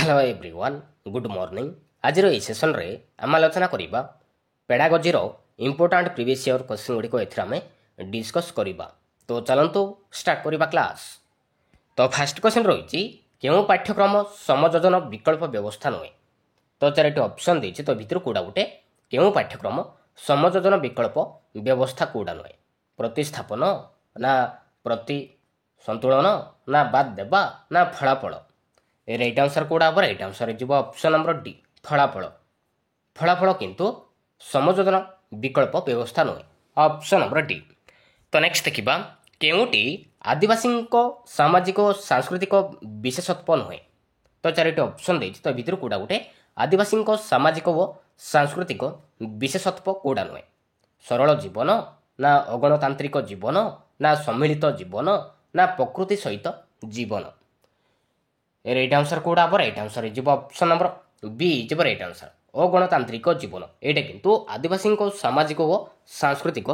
Hello everyone good morning आज ये session रे आम आलोचना करवा pedagogy important previous year question गुड़िक एमें डिस्कस करवा। तो चलतु स्टार्ट करवा क्लास। तो फास्ट क्वेश्चन रही क्यों पाठ्यक्रम समयोजन विकल्प व्यवस्था नुहे। तो चार ऑप्शन देती तो भितर कौटा गोटे क्यों पाठ्यक्रम समयोजन विकल्प व्यवस्था कौटा नुहे। प्रतिस्थापन ना प्रति संतुलन ना बाद देवा ना फलाफल। रईट आंसर कौटा हम रईट आंसर जीव ऑप्शन नंबर डी फलाफल। फलाफल किंतु समयोजन विकल्प व्यवस्था नुहे ऑप्शन नंबर डी। तो नेक्स्ट देखा केउटी आदिवासी सामाजिक और सांस्कृतिक विशेषत्व नुहे। तो चार ऑप्शन देती तो भितर कौटा गोटे आदिवासी सामाजिक और सांस्कृतिक विशेषत्व कौटा नुहे। सरल जीवन ना अगणतांत्रिक जीवन ना सम्मिलित जीवन ना प्रकृति सहित जीवन। रईट आंसर कौटा हम रईट आंसर जीव ऑप्शन नंबर बी जीव रईट आंसर अगणतांत्रिक जीवन। यहाँ किंतु आदिवासी सामाजिक और सांस्कृतिक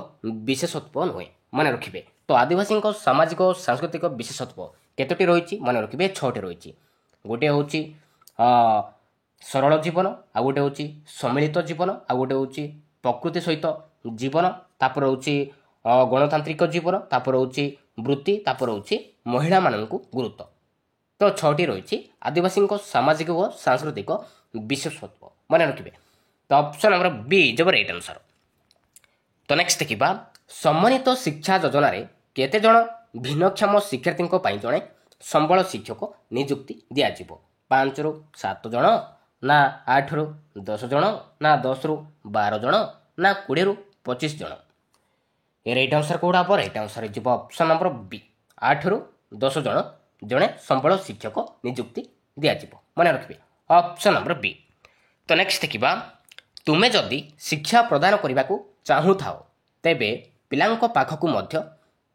विशेषत्व नुहे मन रखिए। तो आदिवासी सामाजिक और सांस्कृतिक विशेषत्व केतोटी रही मन रखिए 6टी रही। गोटे हूँ सरल जीवन आ गोटे हूँ सम्मिलित जीवन आ गोटे हूँ प्रकृति सहित जीवन तापर हूँ गणतांत्रिक जीवन तापर हूँ वृत्ति तापर हूँ महिला मानक गुरुत्व। तो 6टी रही आदिवासी सामाजिक और सांस्कृतिक विशेषत्व मन रखिए। तो ऑप्शन नंबर बी जब रईट आंसर। तो नेक्स्ट देखा सम्मानित शिक्षा योजना केते जण भिन्नक्षम शिक्षार्थी जड़े संबल शिक्षक नियुक्ति दिज्व 5 ରୁ 7 जण ना 8 ରୁ 10 जण ना 10 ରୁ 12 जण ना 20 ରୁ 25 जण। रईट आंसर कौटा हम रईट आंसर जीव ऑप्शन नंबर बी 8 ରୁ 10 जण जड़े संबल शिक्षक नियुक्ति दिज्व मन रखिए ऑप्शन नंबर बी। तो नेक्स्ट देखा तुमे जदि शिक्षा प्रदान करने को चाहू था तेबे पिलांको पाखकु मध्य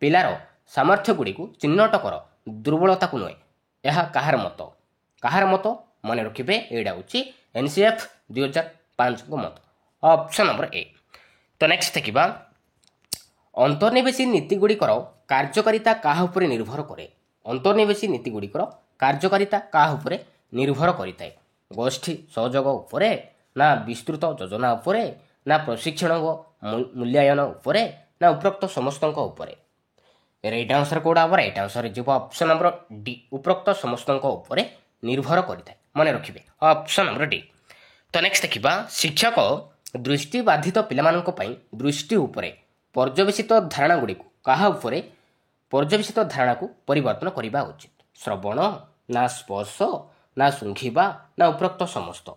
पिलार सामर्थ्य गुड़ी चिन्हट कर दुर्बलता को नुहे। यह कहार मत मन रखिए यहाँ हूँ एनसीएफ 2005 मत ऑप्शन नंबर ए। तो नेक्स्ट देखा अंतर्निवेशी नीति गुड़िकर कार्यकारिता क्या उपरे निर्भर करे। अंतर्निवेशी नीति गुड़िकर कार्यकारिता क्या उपरे निर्भर करिଥାଏ। गोष्ठी सहयोग उपरे ना विस्तृत योजना उपरे ना प्रशिक्षण मूल्यांकन उपरे ना उपरोक्त समस्त उपरे। रईट आंसर कौटा हम रईट आंसर जीव ऑप्शन नंबर डी उपरोक्त समस्त उपरे निर्भर करिଥାଏ मन रखिए ऑप्शन नंबर डी। तो नेक्स्ट देखा शिक्षक दृष्टिबाधित पिलामानंक पई दृष्टि उपरे पर्यवेसित धारणा गुड़ी क्या उपरे पर्यवेसित धारणा को परिवर्तन करने उचित। श्रवण ना स्पर्श ना शुंघिबा ना उपरोक्त समस्त।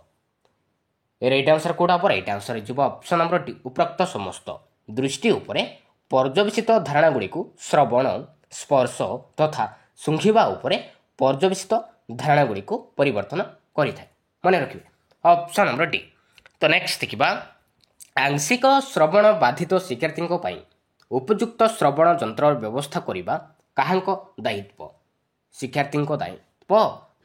रईट आंसर कौटा हम रईट आंसर जीव ऑप्शन नंबर डी उपरोक्त समस्त दृष्टि उपरे पर्यवेसित धारणा गुड़ी श्रवण स्पर्श तथा शुंघिबा उपरे पर्यवेसित धारणा गुड़ी परिवर्तन करिଥାଏ मन रखिए ऑप्शन नंबर डी। तो नेक्स्ट देखा आंशिक श्रवण बाधित शिक्षार्थी उपयुक्त श्रवण यंत्र व्यवस्था करने काहांको दायित्व। शिक्षार्थी दायित्व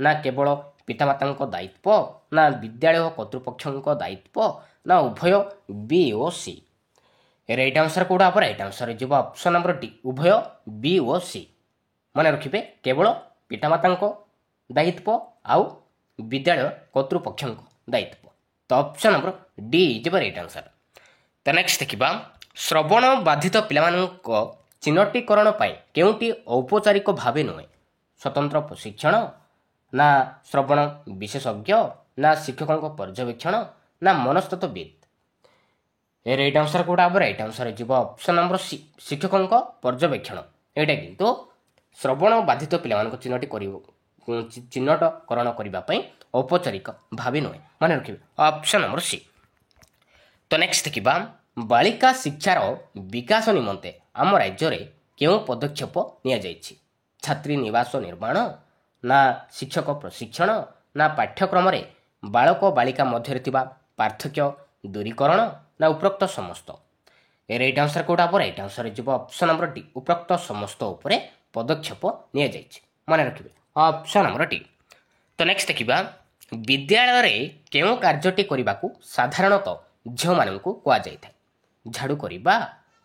ना केवल पितामाता दायित्व ना विद्यालय कर्तृपक्ष दायित्व ना उभय बी ओ सी। रईट आंसर कौटा हम रईट आंसर जीव ऑप्शन नंबर डी उभय बी ओ सी मन रखिए केवल पितामाता दायित्व आउ विद्यालय कर्तृपक्ष दायित्व। तो ऑप्शन नंबर डी जीव रईट आंसर। तो नेक्स्ट देखा श्रवण बाधित पिलामानंक चिन्हटीकरण केउटी औपचारिक भावे नुहे। स्वतंत्र प्रशिक्षण ना श्रवण विशेषज्ञ ना शिक्षकों पर्यवेक्षण ना मनस्तत्वविद। रईट आंसर कौटा हम रईट आंसर जीव ऑप्शन नंबर सी शिक्षकों पर्यवेक्षण। यहाँ किंतु श्रवण बाधित पिलामानंक चिन्हटकरण करने औपचारिक भावे नुहे मन रखिए ऑप्शन नंबर सी। तो नेक्स्ट देखा बालिका शिक्षार विकास निमंते आम राज्य में क्यों पदक्षेप नियाଯାଇଛି। छात्री निवास निर्माण ना शिक्षक प्रशिक्षण ना पाठ्यक्रम बालक बालिका मध्य पार्थक्य दूरीकरण ना उपरोक्त समस्त। रईट आंसर कौटा हम रईट आंसर जीव ऑप्शन नंबर डी उपरोक्त समस्त उपरे पदक्षेप नियाଯାଇଛି मन रखिए ऑप्शन नंबर डी। तो नेक्स्ट देखा विद्यालय केउं कार्यटी करने को साधारणतः झील मानू कहुए। झाड़ू करवा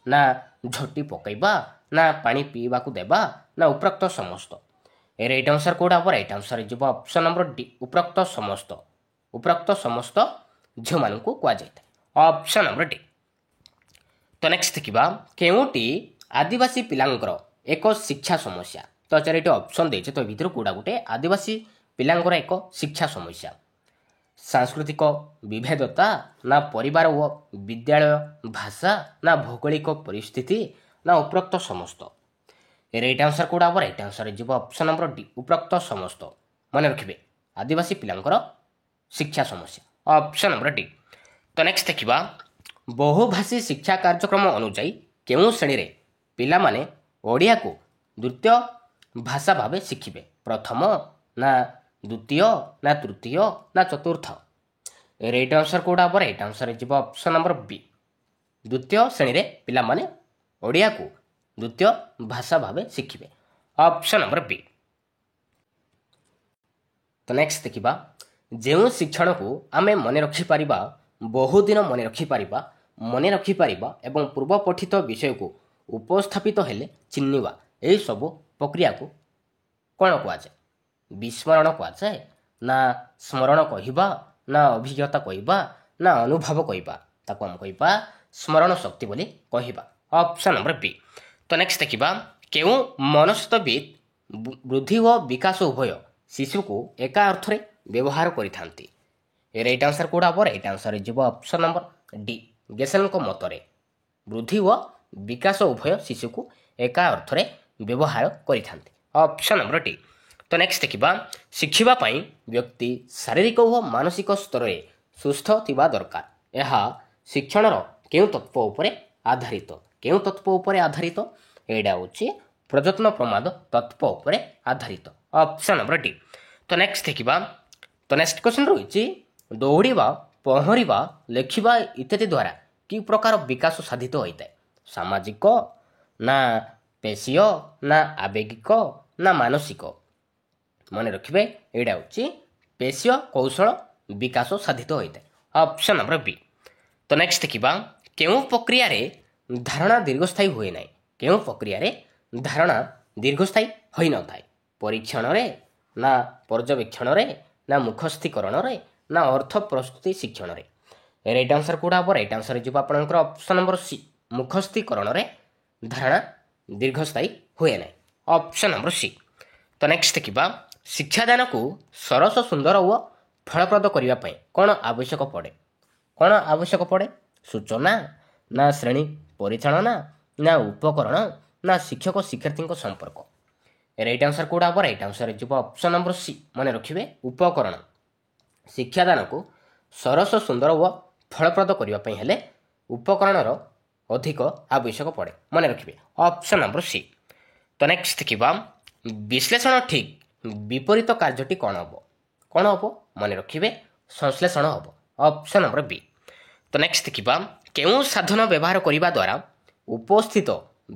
ना झटी पकईवा ना पानी पीवा देवा ना उपरोक्त समस्त। राइट आंसर कोड आप राइट आंसर जीव ऑप्शन नंबर डी उपरोक्त समस्त झील मान कह जाए ऑप्शन नंबर डी। तो नेक्स्ट देखा केउटी आदिवासी पिलांकर एक शिक्षा समस्या तो चार ये ऑप्शन देचे तो भितर कोड़ा गोटे आदिवासी पिलांकर एक शिक्षा समस्या सांस्कृतिक विभेदता ना परिवार व विद्यालय भाषा ना भौगोलिक परिस्थिति ना उपरोक्त समस्त राइट आंसर कोड़ा हम राइट आंसर जीव ऑप्शन नंबर डी उपरोक्त समस्त मन रखिए आदिवासी पिलांकर शिक्षा समस्या ऑप्शन नंबर डी। तो नेक्स्ट देखा बहुभाषी शिक्षा कार्यक्रम अनुजाई केउं श्रेणी रे पिला माने ओडिया को द्वितीय भाषा भाव शिखिबे प्रथम ना द्वितीय ना तृतीय ना चतुर्थ राइट आंसर कोड़ा हम राइट आंसर जीव ऑप्शन नंबर बी द्वितीय श्रेणी रे पिला माने ओडिया को द्वितीय भाषा भाव शिखिबे ऑप्शन नंबर बी। तो नेक्स्ट देखा जो शिक्षण को आमे मन रखिपर बहुदिन मन रखिपर एवं पूर्व पठित विषय को उपस्थापित हेले चिन्हवा यही सब प्रक्रिया को कौन कहुए विस्मरण कहुए ना स्मरण कहवा ना अभिज्ञता कहवा ना अनुभव कहवा ताको हम कहवा स्मरण शक्ति बोली कहवा ऑप्शन नंबर बी। तो नेक्स्ट देखा केउं मनस्तत्वविद वृद्धि व विकास उभय शिशु को एका अर्थ रे व्यवहार करिथांती राइट आंसर कोड़ा हम राइट आंसर जीव ऑप्शन नंबर डी गेसेल मतरे वृद्धि व विकास उभय शिशु को एका अर्थ रे व्यवहार करिथांती ऑप्शन नंबर डी। तो नेक्स्ट देखा शिखिबा पई व्यक्ति शारीरिक व मानसिक स्तर रे सुस्थ थिबा दरकार यह शिक्षण केउं तत्व उपरे आधारित एडा होची प्रयत्न प्रमाद तत्व उपरे आधारित ऑप्शन नंबर डी। तो नेक्स्ट देखा तो नेक्स्ट क्वेश्चन रही दौड़ा पहरिबा लेखिबा इत्यादि द्वारा कि प्रकार विकास साधित होता है सामाजिक ना पेशीय ना आवेगिक ना मानसिक मन रखिए एडा होची पेशीय कौशल विकास साधित होता है ऑप्शन नंबर बी। तो नेक्स्ट देखा केउं प्रक्रिया रे धारणा दीर्घस्थायी हुए ना केउं प्रक्रिया रे धारणा दीर्घस्थायी होई न थाए परीक्षण रे ना पर्यवेक्षण रे ना मुखस्थीकरण रे ना अर्थ प्रस्तुति शिक्षण रे राइट आंसर कोड़ा हम राइट आंसर जीव आपनकर ऑप्शन नंबर सी मुखस्थीकरण रे धारणा दीर्घस्थायी हुए ना ऑप्शन नंबर सी। तो नेक्स्ट देखा शिक्षादान को सरस सुंदर व फलप्रद करने कौन आवश्यक पड़े सूचना ना श्रेणी परिचालना ना उपकरण ना शिक्षक शिक्षार्थी संपर्क राइट आंसर कोड़ा हम राइट आंसर जीव ऑप्शन नंबर सी मन रखिए उपकरण शिक्षादान को सरस सुंदर व फलप्रद करने हेले उपकरणर अधिक आवश्यक पड़े मन रखिए ऑप्शन नंबर सी। तो नेक्स्ट देखा विश्लेषण ठीक विपरीत कार्यटी कौन हम मन रखिए संश्लेषण हम ऑप्शन नंबर बी। तो नेक्स्ट देखा केउं साधन व्यवहार करने द्वारा उपस्थित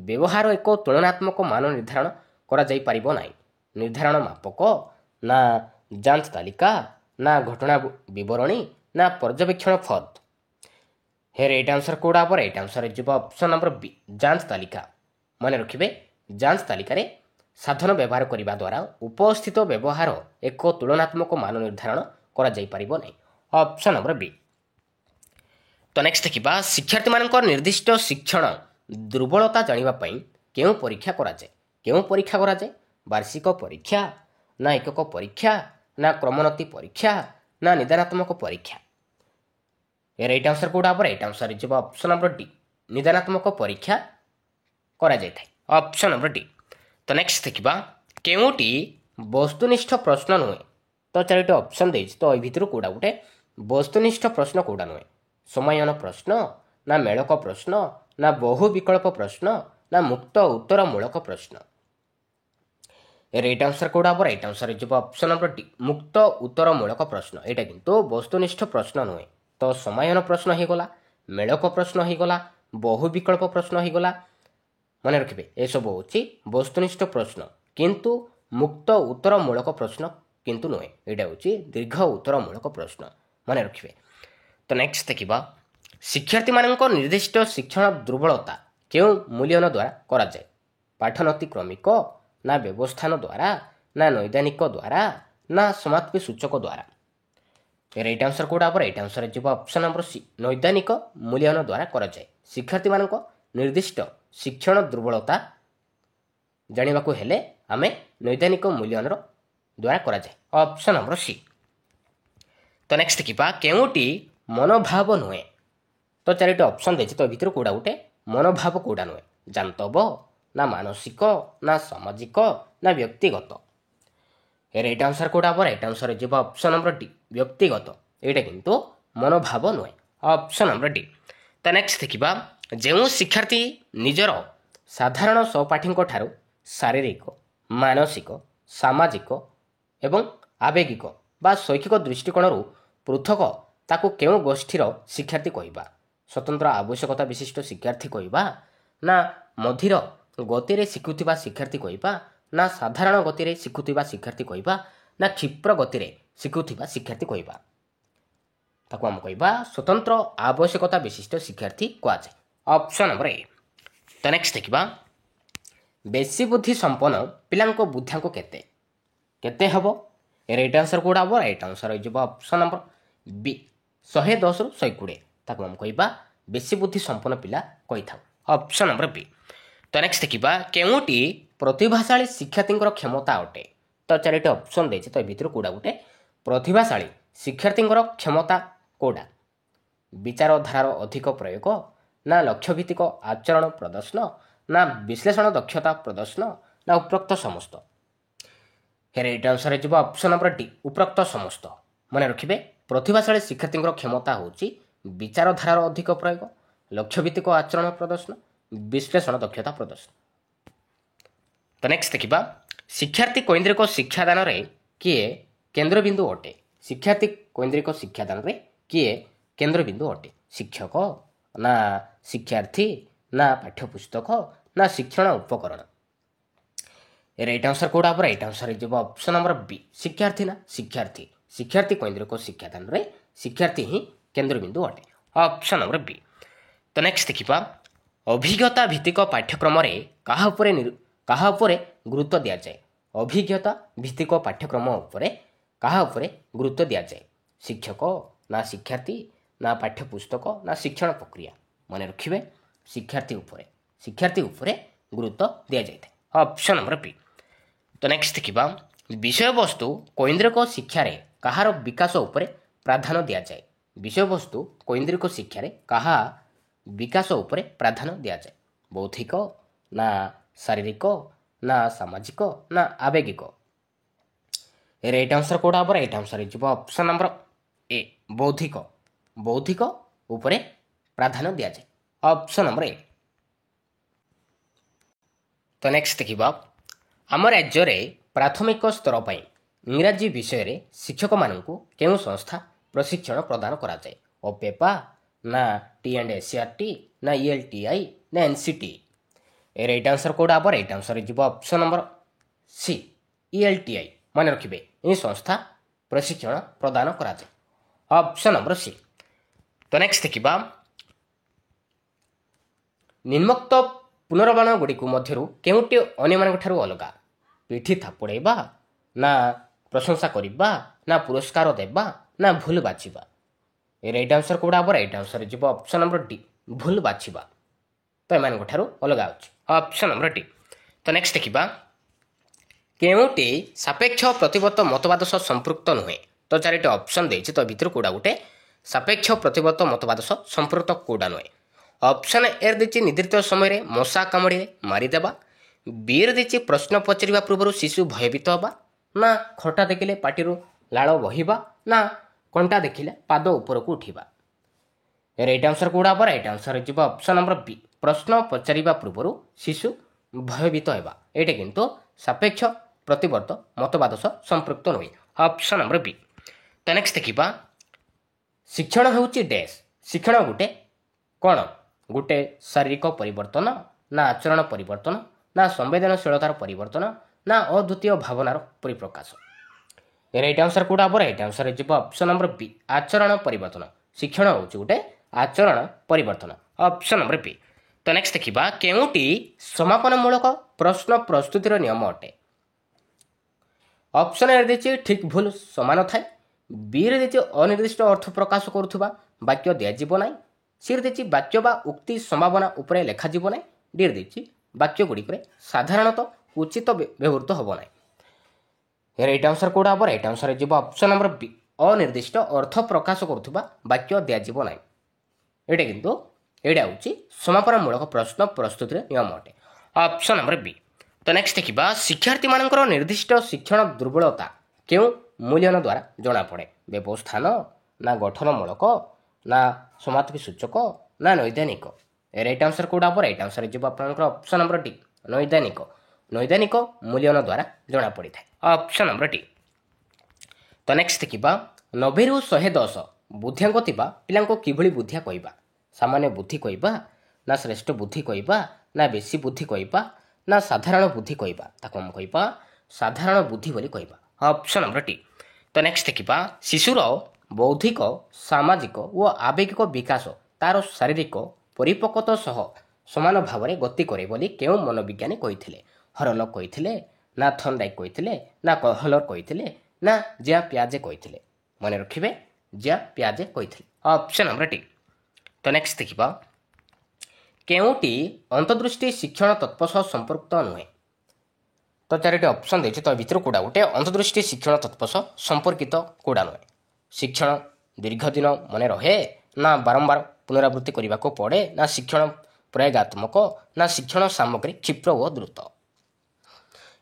व्यवहार एक तुलनात्मक मान निर्धारण करा जाई परिबो नाही निर्धारण मापक ना जांच तालिका ना घटना विवरणी ना पर्यवेक्षण फद हे राइट आंसर कोड़ा हम राइट आंसर जीव ऑप्शन नंबर बी जांच तालिका मन रखिए जांच तालिका रे साधन व्यवहार करने द्वारा उपस्थित व्यवहार एक तुलनात्मक मान निर्धारण करा जाई परिबो नाही ऑप्शन नंबर बी। तो नेक्स्ट देखा शिक्षार्थी मान निर्दिष्ट शिक्षण दुर्बलता जानापी केउं परीक्षा कराए वार्षिक परीक्षा ना एकक परीक्षा ना क्रमोन्नति परीक्षा ना निदानात्मक परीक्षा राइट आंसर कोड़ा हम राइट आंसर जीव ऑप्शन नंबर डी निदानात्मक परीक्षा करा जाय थाए ऑप्शन नंबर डी। तो नेक्स्ट देखा केउंटी वस्तुनिष्ठ प्रश्न नुहे तो चारोटी ऑप्शन देछि तो भितर कोड़ा गोटे वस्तुनिष्ठ प्रश्न कोड़ा नुहे समयन प्रश्न ना मेलक प्रश्न ना बहु विकल्प प्रश्न ना मुक्त उत्तर मूलक प्रश्न राइट आंसर कोड़ा हम राइट आंसर जीव ऑप्शन नंबर डी मुक्त उत्तर मूलक प्रश्न यहाँ किंतु वस्तुनिष्ठ प्रश्न नुहे तो समयन प्रश्न हो गला मेलक प्रश्न हो गला बहु विकल्प प्रश्न हो गला मन रखिए ये सब हूँ वस्तुनिष्ठ प्रश्न किंतु मुक्त उत्तर मूलक प्रश्न किंतु नुहे यहाँ हूँ दीर्घ उत्तर मूलक प्रश्न मन रखिए। तो नेक्स्ट देखा शिक्षार्थी मान निर्दिष्ट शिक्षण दुर्बलता क्यों मूल्यन द्वारा करा जाए पाठनति क्रमिक ना व्यवस्थान द्वारा ନା ନୈଦାନିକ ଦ୍ୱାରା ନା ସମାପ୍ତି ସୂଚକ ଦ୍ୱାରା। ରାଇଟ୍ ଆନ୍ସର କୋଉଟା ହେବ? ରାଇଟ୍ ଆନ୍ସର ଯିବ ଅପସନ୍ ନମ୍ବର ସି, ନୈଦାନିକ ମୂଲ୍ୟାୟନ ଦ୍ୱାରା କରାଯାଏ। ଶିକ୍ଷାର୍ଥୀମାନଙ୍କ ନିର୍ଦ୍ଦିଷ୍ଟ ଶିକ୍ଷଣ ଦୁର୍ବଳତା ଜାଣିବାକୁ ହେଲେ ଆମେ ନୈଦାନିକ ମୂଲ୍ୟାୟନର ଦ୍ୱାରା କରାଯାଏ। Option number C. ତ ନେକ୍ସଟ ଦେଖିବା କେଉଁଟି ମନୋଭାବ ନୁହେଁ। ତ ଚାରିଟି ଅପସନ୍ ଦେଇଛି, ତ ଭିତରୁ କୋଉଟା ଗୋଟେ ମନୋଭାବ କୋଉଟା ନୁହେଁ? ଜାନ୍ତବ ନା ମାନସିକ ନା ସାମାଜିକ ନା ବ୍ୟକ୍ତିଗତ। ରାଇଟ୍ ଆନ୍ସର କୋଉଟା ହେବ? ରାଇଟ୍ ଆନ୍ସର ଯିବ ଅପସନ୍ ନମ୍ବର ଡି, ବ୍ୟକ୍ତିଗତ। ଏଇଟା କିନ୍ତୁ ମନୋଭାବ ନୁହେଁ। Option number D. ତ ନେକ୍ସଟ ଦେଖିବା ଯେଉଁ ଶିକ୍ଷାର୍ଥୀ ନିଜର ସାଧାରଣ ସହପାଠୀଙ୍କ ଠାରୁ ଶାରୀରିକ, ମାନସିକ, ସାମାଜିକ ଏବଂ ଆବେଗିକ ବା ଶୈକ୍ଷିକ ଦୃଷ୍ଟିକୋଣରୁ ପୃଥକ ତାକୁ କେଉଁ ଗୋଷ୍ଠୀର ଶିକ୍ଷାର୍ଥୀ କହିବା? ସ୍ୱତନ୍ତ୍ର ଆବଶ୍ୟକତା ବିଶିଷ୍ଟ ଶିକ୍ଷାର୍ଥୀ କହିବା ନା ମଧୁର ଗତିରେ ଶିଖୁଥିବା ଶିକ୍ଷାର୍ଥୀ କହିବା ନା ସାଧାରଣ ଗତିରେ ଶିଖୁଥିବା ଶିକ୍ଷାର୍ଥୀ କହିବା ନା କ୍ଷିପ୍ର ଗତିରେ ଶିଖୁଥିବା ଶିକ୍ଷାର୍ଥୀ କହିବା? ତାକୁ ଆମେ କହିବା ସ୍ୱତନ୍ତ୍ର ଆବଶ୍ୟକତା ବିଶିଷ୍ଟ ଶିକ୍ଷାର୍ଥୀ କୁହାଯାଏ। Option number A. ତ ନେକ୍ସଟ ଦେଖିବା ବେଶୀ ବୁଦ୍ଧି ସମ୍ପନ୍ନ ପିଲାଙ୍କ ବୁଦ୍ଧିଆଙ୍କ କେତେ? କେତେ ହେବ? ରାଇଟ୍ ଆନ୍ସର କୋଉଟା ହେବ? ରାଇଟ୍ ଆନ୍ସର ହେଇଯିବ ଅପସନ୍ ନମ୍ବର ବି, 110ରୁ 120। ତାକୁ ଆମେ କହିବା ବେଶୀ ବୁଦ୍ଧି ସମ୍ପନ୍ନ ପିଲା କହିଥାଉ। ଅପସନ୍ ନମ୍ବର ବି। ତ ନେକ୍ସଟ ଦେଖିବା କେଉଁଟି ପ୍ରତିଭାଶାଳୀ ଶିକ୍ଷାର୍ଥୀଙ୍କର କ୍ଷମତା ଅଟେ? ତ ଚାରିଟି ଅପସନ୍ ଦେଇଛି, ତ ଏ ଭିତରୁ କୋଉଟା ଗୋଟେ ପ୍ରତିଭାଶାଳୀ ଶିକ୍ଷାର୍ଥୀଙ୍କର କ୍ଷମତା କୋଉଟା? ବିଚାରଧାରାର ଅଧିକ ପ୍ରୟୋଗ ନା ଲକ୍ଷ୍ୟଭିତ୍ତିକ ଆଚରଣ ପ୍ରଦର୍ଶନ ନା ବିଶ୍ଳେଷଣ ଦକ୍ଷତା ପ୍ରଦର୍ଶନ ନା ଉପରୋକ୍ତ ସମସ୍ତ। ରାଇଟ୍ ଆନ୍ସର ଯିବ ଅପସନ୍ ନମ୍ବର ଡି, ଉପରୋକ୍ତ ସମସ୍ତ। ମନେ ରଖିବେ ପ୍ରତିଭାଶାଳୀ ଶିକ୍ଷାର୍ଥୀଙ୍କର କ୍ଷମତା ହେଉଛି ବିଚାରଧାରାର ଅଧିକ ପ୍ରୟୋଗ, ଲକ୍ଷ୍ୟଭିତ୍ତିକ ଆଚରଣ ପ୍ରଦର୍ଶନ, ବିଶ୍ଳେଷଣ ଦକ୍ଷତା ପ୍ରଦର୍ଶନ। ତ ନେକ୍ସଟ ଦେଖିବା ଶିକ୍ଷାର୍ଥୀ କୈନ୍ଦ୍ରିକ ଶିକ୍ଷାଦାନରେ କିଏ କେନ୍ଦ୍ରବିନ୍ଦୁ ଅଟେ? ଶିକ୍ଷାର୍ଥୀ କୈନ୍ଦ୍ରିକ ଶିକ୍ଷାଦାନରେ କିଏ କେନ୍ଦ୍ରବିନ୍ଦୁ ଅଟେ? ଶିକ୍ଷକ ନା ଶିକ୍ଷାର୍ଥୀ ନା ପାଠ୍ୟପୁସ୍ତକ ନା ଶିକ୍ଷଣ ଉପକରଣ? ରାଇଟ୍ ଆନ୍ସର କୋଉଟା ହେବ? ରାଇଟ୍ ଆନ୍ସର ହେଇଯିବ ଅପସନ୍ ନମ୍ବର ବି, ଶିକ୍ଷାର୍ଥୀ ନା ଶିକ୍ଷାର୍ଥୀ। ଶିକ୍ଷାର୍ଥୀ କୈନ୍ଦ୍ରିକ ଶିକ୍ଷାଦାନରେ ଶିକ୍ଷାର୍ଥୀ ହିଁ କେନ୍ଦ୍ରବିନ୍ଦୁ ଅଟେ। ଅପସନ୍ ନମ୍ବର ବି। ତ ନେକ୍ସଟ ଦେଖିବା ଅଭିଜ୍ଞତା ଭିତ୍ତିକ ପାଠ୍ୟକ୍ରମରେ କାହା ଉପରେ ଗୁରୁତ୍ୱ ଦିଆଯାଏ? ଅଭିଜ୍ଞତା ଭିତ୍ତିକ ପାଠ୍ୟକ୍ରମ ଉପରେ କାହା ଉପରେ ଗୁରୁତ୍ୱ ଦିଆଯାଏ? ଶିକ୍ଷକ ନା ଶିକ୍ଷାର୍ଥୀ ନା ପାଠ୍ୟପୁସ୍ତକ ନା ଶିକ୍ଷଣ ପ୍ରକ୍ରିୟା? ମନେ ରଖିବେ ଶିକ୍ଷାର୍ଥୀ ଉପରେ ଗୁରୁତ୍ୱ ଦିଆଯାଇଥାଏ। ଅପସନ୍ ନମ୍ବର ବି। ତ ନେକ୍ସଟ ଦେଖିବା ବିଷୟବସ୍ତୁ କୈନ୍ଦ୍ରିକ ଶିକ୍ଷାରେ କାହାର ବିକାଶ ଉପରେ ପ୍ରାଧାନ୍ୟ ଦିଆଯାଏ? ବିଷୟବସ୍ତୁ କୈନ୍ଦ୍ରିକ ଶିକ୍ଷାରେ କାହା ବିକାଶ ଉପରେ ପ୍ରାଧାନ୍ୟ ଦିଆଯାଏ? ବୌଦ୍ଧିକ ନା ଶାରୀରିକ ନା ସାମାଜିକ ନା ଆବେଗିକ? ରାଇଟ୍ ଆନ୍ସର କୋଉଟା ହେବ? ରାଇଟ୍ ଆନ୍ସର ହେଇଯିବ ଅପସନ୍ ନମ୍ବର ଏ, ବୌଦ୍ଧିକ ଉପରେ ପ୍ରାଧାନ୍ୟ ଦିଆଯାଏ। Option number A. ତ ନେକ୍ସଟ ଦେଖିବା ଆମ ରାଜ୍ୟରେ ପ୍ରାଥମିକ ସ୍ତର ପାଇଁ ଇଂରାଜୀ ବିଷୟରେ ଶିକ୍ଷକମାନଙ୍କୁ କେଉଁ ସଂସ୍ଥା ପ୍ରଶିକ୍ଷଣ ପ୍ରଦାନ କରାଯାଏ? ଅପେପା ନା ଟି&ଏସିଆରଟି ନା ELTI ନା NCT? ରାଇଟ୍ ଆନ୍ସର କୋଉଟା ହେବ? ରାଇଟ୍ ଆନ୍ସର ହେଇଯିବ ଅପସନ୍ ନମ୍ବର ସି, ELTI। ମନେ ରଖିବେ ଏହି ସଂସ୍ଥା ପ୍ରଶିକ୍ଷଣ ପ୍ରଦାନ କରାଯାଏ। Option number C. ତ ନେକ୍ସଟ ଦେଖିବା ନିମ୍ନୋକ୍ତ ପୁନର୍ବାଣ ଗୁଡ଼ିକୁ ମଧ୍ୟରୁ କେଉଁଟି ଅନ୍ୟମାନଙ୍କ ଠାରୁ ଅଲଗା? ପିଠି ଥାପୁଡ଼ାଇବା ନା ପ୍ରଶଂସା କରିବା ନା ପୁରସ୍କାର ଦେବା ନା ଭୁଲ ବାଛିବା? ରାଇଟ୍ ଆନ୍ସର କୋଉଟା ହେବ? ରାଇଟ୍ ଆନ୍ସର ଯିବ ଅପସନ୍ ନମ୍ବର ଡି, ଭୁଲ ବାଛିବା। ତ ଏମାନଙ୍କ ଠାରୁ ଅଲଗା ଅଛି। Option number D. ତ ନେକ୍ସଟ ଦେଖିବା କେଉଁଟି ସାପେକ୍ଷ ପ୍ରତିବର୍ତ୍ତ ମତବାଦ ସହ ସମ୍ପୃକ୍ତ ନୁହେଁ? ତ ଚାରିଟି ଅପସନ୍ ଦେଇଛି, ତ ଭିତରୁ କୋଉଟା ଗୋଟେ ସାପେକ୍ଷ ପ୍ରତିବର୍ତ୍ତ ମତବାଦ ସହ ସମ୍ପୃକ୍ତ କୋଉଟା ନୁହେଁ? ଅପସନ୍ ଏ ଦେଇଛି ନିର୍ଦ୍ଦିଷ୍ଟ ସମୟରେ ମଶା କାମୁଡ଼ିଲେ ମାରିଦେବା, ବିରେ ଦେଇଛି ପ୍ରଶ୍ନ ପଚାରିବା ପୂର୍ବରୁ ଶିଶୁ ଭୟଭୀତ ହେବା ନା ଖଟା ଦେଖିଲେ ପାଟିରୁ ଲାଳ ବହିବା ନା କଣ୍ଟା ଦେଖିଲେ ପାଦ ଉପରକୁ ଉଠିବା? ରାଇଟ୍ ଆନ୍ସର କୋଉଟା ହେବ? ରାଇଟ୍ ଆନ୍ସର ଯିବ ଅପସନ୍ ନମ୍ବର ବି, ପ୍ରଶ୍ନ ପଚାରିବା ପୂର୍ବରୁ ଶିଶୁ ଭୟଭୀତ ହେବା। ଏଇଟା କିନ୍ତୁ ସାପେକ୍ଷ ପ୍ରତିବର୍ତ୍ତ ମତବାଦ ସହ ସମ୍ପୃକ୍ତ ନୁହେଁ। ଅପସନ୍ ନମ୍ବର ବି। ତ ନେକ୍ସଟ ଦେଖିବା ଶିକ୍ଷଣ ହେଉଛି ଡ୍ୟାସ୍। ଶିକ୍ଷଣ କ'ଣ? ଗୋଟେ ଶାରୀରିକ ପରିବର୍ତ୍ତନ ନା ଆଚରଣ ପରିବର୍ତ୍ତନ ନା ସମ୍ବେଦନଶୀଳତାର ପରିବର୍ତ୍ତନ ନା ଅଦ୍ୱିତୀୟ ଭାବନାର ପରିପ୍ରକାଶ? ରାଇଟ୍ ଆନ୍ସର କୋଉଟା ହେବ? ରାଇଟ୍ ଆନ୍ସର ଯିବ ଅପସନ୍ ନମ୍ବର ବି, ଆଚରଣ ପରିବର୍ତ୍ତନ। ଶିକ୍ଷଣ ହେଉଛି ଗୋଟେ ଆଚରଣ ପରିବର୍ତ୍ତନ। ଅପସନ୍ ନମ୍ବର ବି। ତ ନେକ୍ସଟ ଦେଖିବା କେଉଁଟି ସମାପନମୂଳକ ପ୍ରଶ୍ନ ପ୍ରସ୍ତୁତିର ନିୟମ ଅଟେ? ଅପସନ୍ ଏ ଦେଇଛି ଠିକ୍ ଭୁଲ ସମାନ ଥାଏ। ବିରେ ଦେଇଛି ଅନିର୍ଦ୍ଦିଷ୍ଟ ଅର୍ଥ ପ୍ରକାଶ କରୁଥିବା ବାକ୍ୟ ଦିଆଯିବ ନାହିଁ। ସିରେ ଦେଇଛି ବାକ୍ୟ ବା ଉକ୍ତି ସମ୍ଭାବନା ଉପରେ ଲେଖାଯିବ ନାହିଁ। ଡିରେ ଦେଇଛି ବାକ୍ୟ ଗୁଡ଼ିକରେ ସାଧାରଣତଃ ଉଚିତ ବ୍ୟବହୃତ ହେବ ନାହିଁ। ରାଇଟ୍ ଆନ୍ସର କେଉଁଟା ହେବ? ରାଇଟ୍ ଆନ୍ସର ଯିବ ଅପସନ୍ ନମ୍ବର ବି, ଅନିର୍ଦ୍ଦିଷ୍ଟ ଅର୍ଥ ପ୍ରକାଶ କରୁଥିବା ବାକ୍ୟ ଦିଆଯିବ ନାହିଁ। ଏଇଟା ହେଉଛି ସମାପନମୂଳକ ପ୍ରଶ୍ନ ପ୍ରସ୍ତୁତିର ନିୟମ ଅଟେ। ଅପସନ୍ ନମ୍ବର ବି। ତ ନେକ୍ସଟ ଦେଖିବା ଶିକ୍ଷାର୍ଥୀମାନଙ୍କର ନିର୍ଦ୍ଦିଷ୍ଟ ଶିକ୍ଷଣ ଦୁର୍ବଳତା କେଉଁ ମୂଲ୍ୟାୟନ ଦ୍ୱାରା ଜଣାପଡ଼େ? ବ୍ୟବସ୍ଥାନ ନା ଗଠନମୂଳକ ନା ସମାପ୍ତି ସୂଚକ ନା ନୈଦାନିକ? ରାଇଟ୍ ଆନ୍ସର କେଉଁଟା ହେବ? ରାଇଟ୍ ଆନ୍ସର ଯିବ ଆପଣଙ୍କର ଅପସନ୍ ନମ୍ବର ଡି, ନୈଦାନିକ। ନୈଦାନିକ ମୂଲ୍ୟାୟନ ଦ୍ୱାରା ଜଣାପଡ଼ିଥାଏ। Option number D. ତ ନେକ୍ସଟ ଦେଖିବା 90ରୁ 110 ବୁଦ୍ଧିଆଙ୍କ ଥିବା ପିଲାଙ୍କୁ କିଭଳି ବୁଦ୍ଧିଆ କହିବା? ସାମାନ୍ୟ ବୁଦ୍ଧି କହିବା ନା ଶ୍ରେଷ୍ଠ ବୁଦ୍ଧି କହିବା ନା ବେଶୀ ବୁଦ୍ଧି କହିବା ନା ସାଧାରଣ ବୁଦ୍ଧି କହିବା? ତାକୁ ଆମେ କହିବା ସାଧାରଣ ବୁଦ୍ଧି ବୋଲି କହିବା। Option number D. ତ ନେକ୍ସଟ ଦେଖିବା ଶିଶୁର ବୌଦ୍ଧିକ ସାମାଜିକ ଓ ଆବେଗିକ ବିକାଶ ତାର ଶାରୀରିକ ପରିପକ୍ୱତା ସହ ସମାନ ଭାବରେ ଗତି କରେ ବୋଲି କେଉଁ ମନୋବିଜ୍ଞାନୀ କହିଥିଲେ? ହରଲକ୍ କହିଥିଲେ ନା ଥର୍ନଡାଇକ୍ କହିଥିଲେ ନା କହଲର କହିଥିଲେ ନା ଜିଆ ପିଆଜେ କହିଥିଲେ? ମନେ ରଖିବେ, ଜିଆ ପିଆଜେ କହିଥିଲେ। Option number D. ତ ନେକ୍ସଟ ଦେଖିବା କେଉଁଟି ଅନ୍ତର୍ଦୃଷ୍ଟି ଶିକ୍ଷଣ ତତ୍ତ୍ୱ ସହ ସମ୍ପୃକ୍ତ ନୁହେଁ? ତ ଚାରିଟି ଅପସନ୍ ଦେଇଛି, ତ ଭିତରୁ କେଉଁଟା ଗୋଟେ ଅନ୍ତର୍ଦୃଷ୍ଟି ଶିକ୍ଷଣ ତତ୍ତ୍ୱ ସହ ସମ୍ପର୍କିତ କେଉଁଟା ନୁହେଁ? ଶିକ୍ଷଣ ଦୀର୍ଘ ଦିନ ମନେ ରହେ ନା ବାରମ୍ବାର ପୁନରାବୃତ୍ତି କରିବାକୁ ପଡ଼େ ନା ଶିକ୍ଷଣ ପ୍ରୟୋଗାତ୍ମକ ନା ଶିକ୍ଷଣ ସାମଗ୍ରୀ କ୍ଷିପ୍ର ଓ ଦ୍ରୁତ?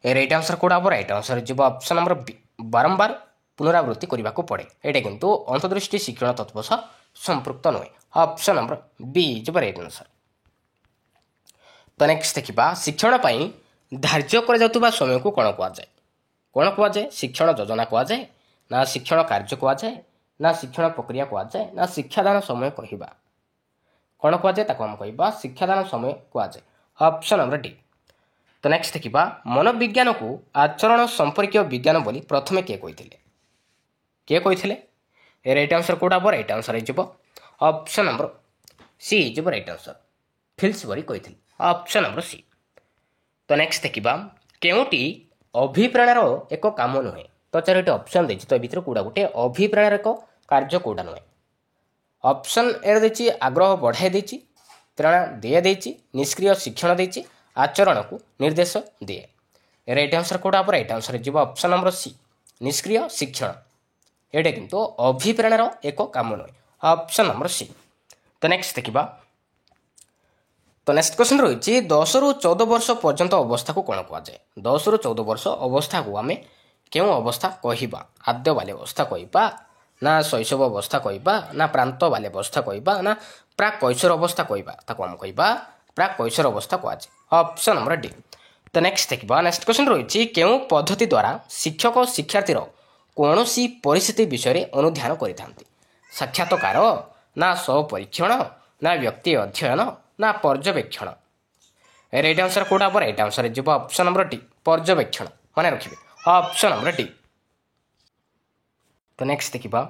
ରାଇଟ୍ ଆନ୍ସର କେଉଁଟା ହେବ? ରାଇଟ୍ ଆନ୍ସର ଯିବ ଅପସନ୍ ନମ୍ବର ବି, ବାରମ୍ବାର ପୁନରାବୃତ୍ତି କରିବାକୁ ପଡ଼େ। ଏଇଟା କିନ୍ତୁ ଅନ୍ତର୍ଦୃଷ୍ଟି ଶିକ୍ଷଣ ତତ୍ତ୍ୱ ସହ ସମ୍ପୃକ୍ତ ନୁହେଁ। ଅପସନ୍ ନମ୍ବର ବି ଯିବ ରାଇଟ୍ ଆନ୍ସର। ତ ନେକ୍ସଟ ଦେଖିବା ଶିକ୍ଷଣ ପାଇଁ ଧାର୍ଯ୍ୟ କରାଯାଉଥିବା ସମୟକୁ କ'ଣ କୁହାଯାଏ? କ'ଣ କୁହାଯାଏ? ଶିକ୍ଷଣ ଯୋଜନା କୁହାଯାଏ ନା ଶିକ୍ଷଣ କାର୍ଯ୍ୟ କୁହାଯାଏ ନା ଶିକ୍ଷଣ ପ୍ରକ୍ରିୟା କୁହାଯାଏ ନା ଶିକ୍ଷାଦାନ ସମୟ କହିବା? କ'ଣ କୁହାଯାଏ? ତାକୁ ଆମେ କହିବା ଶିକ୍ଷାଦାନ ସମୟ କୁହାଯାଏ। Option number D. ତ ନେକ୍ସଟ ଦେଖିବା ମନୋବିଜ୍ଞାନକୁ ଆଚରଣ ସମ୍ପର୍କୀୟ ବିଜ୍ଞାନ ବୋଲି ପ୍ରଥମେ କିଏ କହିଥିଲେ? କିଏ କହିଥିଲେ? ରାଇଟ୍ ଆନ୍ସର କେଉଁଟା ହେବ? ରାଇଟ୍ ଆନ୍ସର ହେଇଯିବ ଅପସନ୍ ନମ୍ବର ସି ହେଇଯିବ ରାଇଟ୍ ଆନ୍ସର। ଫିଲ୍ସବରି କହିଥିଲେ। Option number C. ତ ନେକ୍ସଟ ଦେଖିବା କେଉଁଟି ଅଭିପ୍ରେରଣାର ଏକ କାମ ନୁହେଁ? ତ ଚାରିଟି ଅପସନ୍ ଦେଇଛି, ତ ଭିତରୁ କେଉଁଟା ଗୋଟେ ଅଭିପ୍ରେରଣାର ଏକ କାର୍ଯ୍ୟ କେଉଁଟା ନୁହେଁ? ଅପସନ୍ ଏ ଦେଇଛି ଆଗ୍ରହ ବଢ଼ାଇ ଦେଇଛି, ପ୍ରେରଣା ଦେଇଛି, ନିଷ୍କ୍ରିୟ ଶିକ୍ଷଣ ଦେଇଛି, ଆଚରଣକୁ ନିର୍ଦ୍ଦେଶ ଦିଏ। ରାଇଟ୍ ଆନ୍ସର କେଉଁଟା ହେବ? ରାଇଟ୍ ଆନ୍ସର ଯିବ ଅପସନ୍ ନମ୍ବର ସି, ନିଷ୍କ୍ରିୟ ଶିକ୍ଷଣ। ଏଇଟା କିନ୍ତୁ ଅଭିପ୍ରେରଣାର ଏକ କାମ ନୁହେଁ। Option number C. ତ ନେକ୍ସଟ ଦେଖିବା ତ ନେକ୍ସଟ କ୍ୱେଶ୍ଚନ୍ ରହିଛି 10ରୁ 14 ବର୍ଷ ପର୍ଯ୍ୟନ୍ତ ଅବସ୍ଥାକୁ କ'ଣ କୁହାଯାଏ? 10ରୁ 14 ବର୍ଷ ଅବସ୍ଥାକୁ ଆମେ କେଉଁ ଅବସ୍ଥା କହିବା? ଆଦ୍ୟ ବାଲ୍ୟ ଅବସ୍ଥା କହିବା ନା ଶୈଶବ ଅବସ୍ଥା କହିବା ନା ପ୍ରାନ୍ତ ବାଲ୍ୟ ଅବସ୍ଥା କହିବା ନା ପ୍ରାକ୍ କୈଶୋର ଅବସ୍ଥା କହିବା? ତାକୁ ଆମେ କହିବା ପ୍ରାକ୍ କୈଶୋର ଅବସ୍ଥା କୁହାଯାଏ। Option number D. ତ ନେକ୍ସଟ ଦେଖିବା ନେକ୍ସଟ କ୍ୱେଶ୍ଚନ୍ ରହିଛି କେଉଁ ପଦ୍ଧତି ଦ୍ୱାରା ଶିକ୍ଷକ ଶିକ୍ଷାର୍ଥୀର କୌଣସି ପରିସ୍ଥିତି ବିଷୟରେ ଅନୁଧ୍ୟାନ କରିଥାନ୍ତି? ସାକ୍ଷାତକାର ନା ସ୍ୱପରୀକ୍ଷଣ ନା ବ୍ୟକ୍ତି ଅଧ୍ୟୟନ ନା ପର୍ଯ୍ୟବେକ୍ଷଣ? ରାଇଟ୍ ଆନ୍ସର କେଉଁଟା ହେବ? ରାଇଟ୍ ଆନ୍ସର ଯିବ ଅପସନ୍ ନମ୍ବର ଡି, ପର୍ଯ୍ୟବେକ୍ଷଣ। ମନେ ରଖିବେ ଅପସନ୍ ନମ୍ବର ଡି। ତ ନେକ୍ସଟ ଦେଖିବା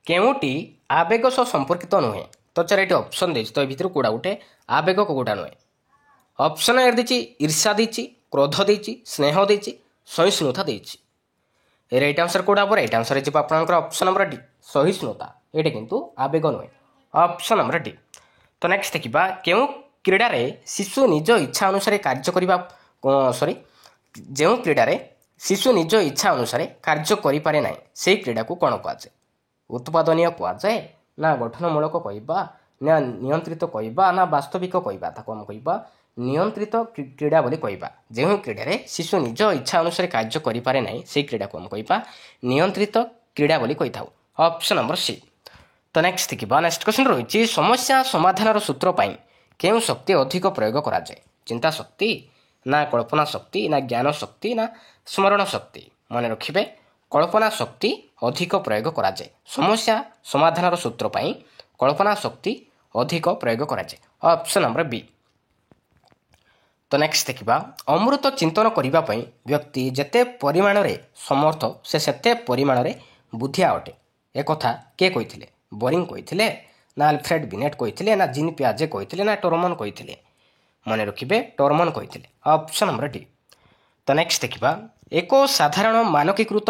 କେଉଁଟି ଆବେଗ ସହ ସମ୍ପର୍କିତ ନୁହେଁ? ତ ଚାରିଟି ଅପସନ୍ ଦେଇଛି, ତ ଏ ଭିତରୁ କେଉଁଟା ଗୋଟେ ଆବେଗ କେଉଁଟା ନୁହେଁ? ଅପସନ୍ ଏ ଦେଇଛି ଈର୍ଷା ଦେଇଛି, କ୍ରୋଧ ଦେଇଛି, ସ୍ନେହ ଦେଇଛି, ସହିଷ୍ଣୁତା ଦେଇଛି। ରାଇଟ୍ ଆନ୍ସର କେଉଁଟା ହେବ? ରାଇଟ୍ ଆନ୍ସର ଯିବ ଆପଣଙ୍କର ଅପସନ୍ ନମ୍ବର ଡି, ସହିଷ୍ଣୁତା। ଏଇଟା କିନ୍ତୁ ଆବେଗ ନୁହେଁ। Option number D. ତ ନେକ୍ସଟ ଦେଖିବା କେଉଁ କ୍ରୀଡ଼ାରେ ଶିଶୁ ନିଜ ଇଚ୍ଛା ଅନୁସାରେ କାର୍ଯ୍ୟ କରିବା ଯେଉଁ କ୍ରୀଡ଼ାରେ ଶିଶୁ ନିଜ ଇଚ୍ଛା ଅନୁସାରେ କାର୍ଯ୍ୟ କରିପାରେ ନାହିଁ ସେହି କ୍ରୀଡ଼ାକୁ କ'ଣ କୁହାଯାଏ? ଉତ୍ପାଦନୀୟ କୁହାଯାଏ ନା ଗଠନମୂଳକ କହିବା ନା ନିୟନ୍ତ୍ରିତ କହିବା ନା ବାସ୍ତବିକ କହିବା? ତାକୁ ଆମେ କହିବା ନିୟନ୍ତ୍ରିତ କ୍ରୀଡ଼ା ବୋଲି କହିବା। ଯେଉଁ କ୍ରୀଡ଼ାରେ ଶିଶୁ ନିଜ ଇଚ୍ଛା ଅନୁସାରେ କାର୍ଯ୍ୟ କରିପାରେ ନାହିଁ ସେହି କ୍ରୀଡ଼ାକୁ ଆମେ କହିବା ନିୟନ୍ତ୍ରିତ କ୍ରୀଡ଼ା ବୋଲି କହିଥାଉ। Option number C. ତ ନେକ୍ସଟ ଦେଖିବା ନେକ୍ସଟ କ୍ୱେଶ୍ଚନ୍ ରହିଛି ସମସ୍ୟା ସମାଧାନର ସୂତ୍ର ପାଇଁ କେଉଁ ଶକ୍ତି ଅଧିକ ପ୍ରୟୋଗ କରାଯାଏ? ଚିନ୍ତା ଶକ୍ତି ନା କଳ୍ପନା ଶକ୍ତି ନା ଜ୍ଞାନ ଶକ୍ତି ନା ସ୍ମରଣ ଶକ୍ତି? ମନେ ରଖିବେ କଳ୍ପନା ଶକ୍ତି ଅଧିକ ପ୍ରୟୋଗ କରାଯାଏ। ସମସ୍ୟା ସମାଧାନର ସୂତ୍ର ପାଇଁ କଳ୍ପନା ଶକ୍ତି ଅଧିକ ପ୍ରୟୋଗ କରାଯାଏ। ଅପସନ୍ ନମ୍ବର ବି। ତ ନେକ୍ସଟ ଦେଖିବା ଅମୃତ ଚିନ୍ତନ କରିବା ପାଇଁ ବ୍ୟକ୍ତି ଯେତେ ପରିମାଣରେ ସମର୍ଥ ସେ ସେତେ ପରିମାଣରେ ବୁଦ୍ଧିଆ ଅଟେ। ଏକଥା କିଏ କହିଥିଲେ? ବୋରିଂ କହିଥିଲେ ନା ଆଲଫ୍ରେଡ୍ ବିନେଟ୍ କହିଥିଲେ ନା ଜିନ୍ ପିଆଜେ କହିଥିଲେ ନା ଟୋରମନ୍ କହିଥିଲେ? ମନେ ରଖିବେ ଟୋରମନ୍ କହିଥିଲେ। Option number D. ତ ନେକ୍ସଟ ଦେଖିବା ଏକ ସାଧାରଣ ମାନକୀକୃତ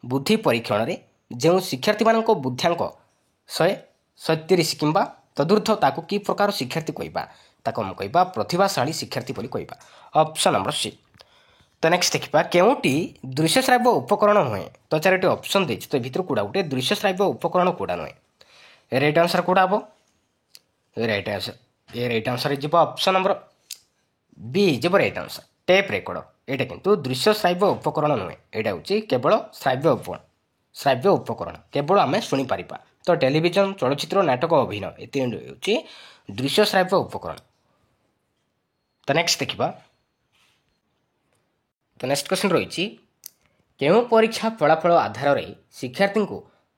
ବୁଦ୍ଧି ପରୀକ୍ଷଣରେ ଯେଉଁ ଶିକ୍ଷାର୍ଥୀମାନଙ୍କ ବୁଦ୍ଧ୍ୟାଙ୍କ 137 କିମ୍ବା ତଦୁର୍ଦ୍ଧ୍ୱ ତାକୁ କି ପ୍ରକାର ଶିକ୍ଷାର୍ଥୀ କହିବା? ତାକୁ ଆମେ କହିବା ପ୍ରତିଭାଶାଳୀ ଶିକ୍ଷାର୍ଥୀ ବୋଲି କହିବା। Option number C. ତ ନେକ୍ସଟ ଦେଖିବା କେଉଁଟି ଦୃଶ୍ୟଶ୍ରାବ୍ୟ ଉପକରଣ ନୁହେଁ? ତ 4ଟି ଅପସନ୍ ଦେଇଛି, ତ ଭିତରୁ କୋଉଟା ଗୋଟେ ଦୃଶ୍ୟଶ୍ରାବ୍ୟ ଉପକରଣ କୋଉଟା ନୁହେଁ? ରାଇଟ୍ ଆନ୍ସର କୋଉଟା ହେବ? ରାଇଟ୍ ଆନ୍ସର ଯିବ ଅପସନ୍ ନମ୍ବର বি যাব রাইট আনসার টেপ রেকর্ড। এটা কিন্তু দৃশ্য শ্রাব্য উপকরণ নুহে, এটা হচ্ছে কেবল শ্রাব্য উপকরণ, কেবল আমি শুনিপার। তো টেলিভিজন, চলচ্চিত্র, নাটক, অভিনয় এ তিনটি হচ্ছে দৃশ্য শ্রাব্য উপকরণ। তো নেক্সট দেখা। তো নেক্সট কোশ্চিন রয়েছে কেউ পরীক্ষা ফলাফল আধারে শিক্ষার্থী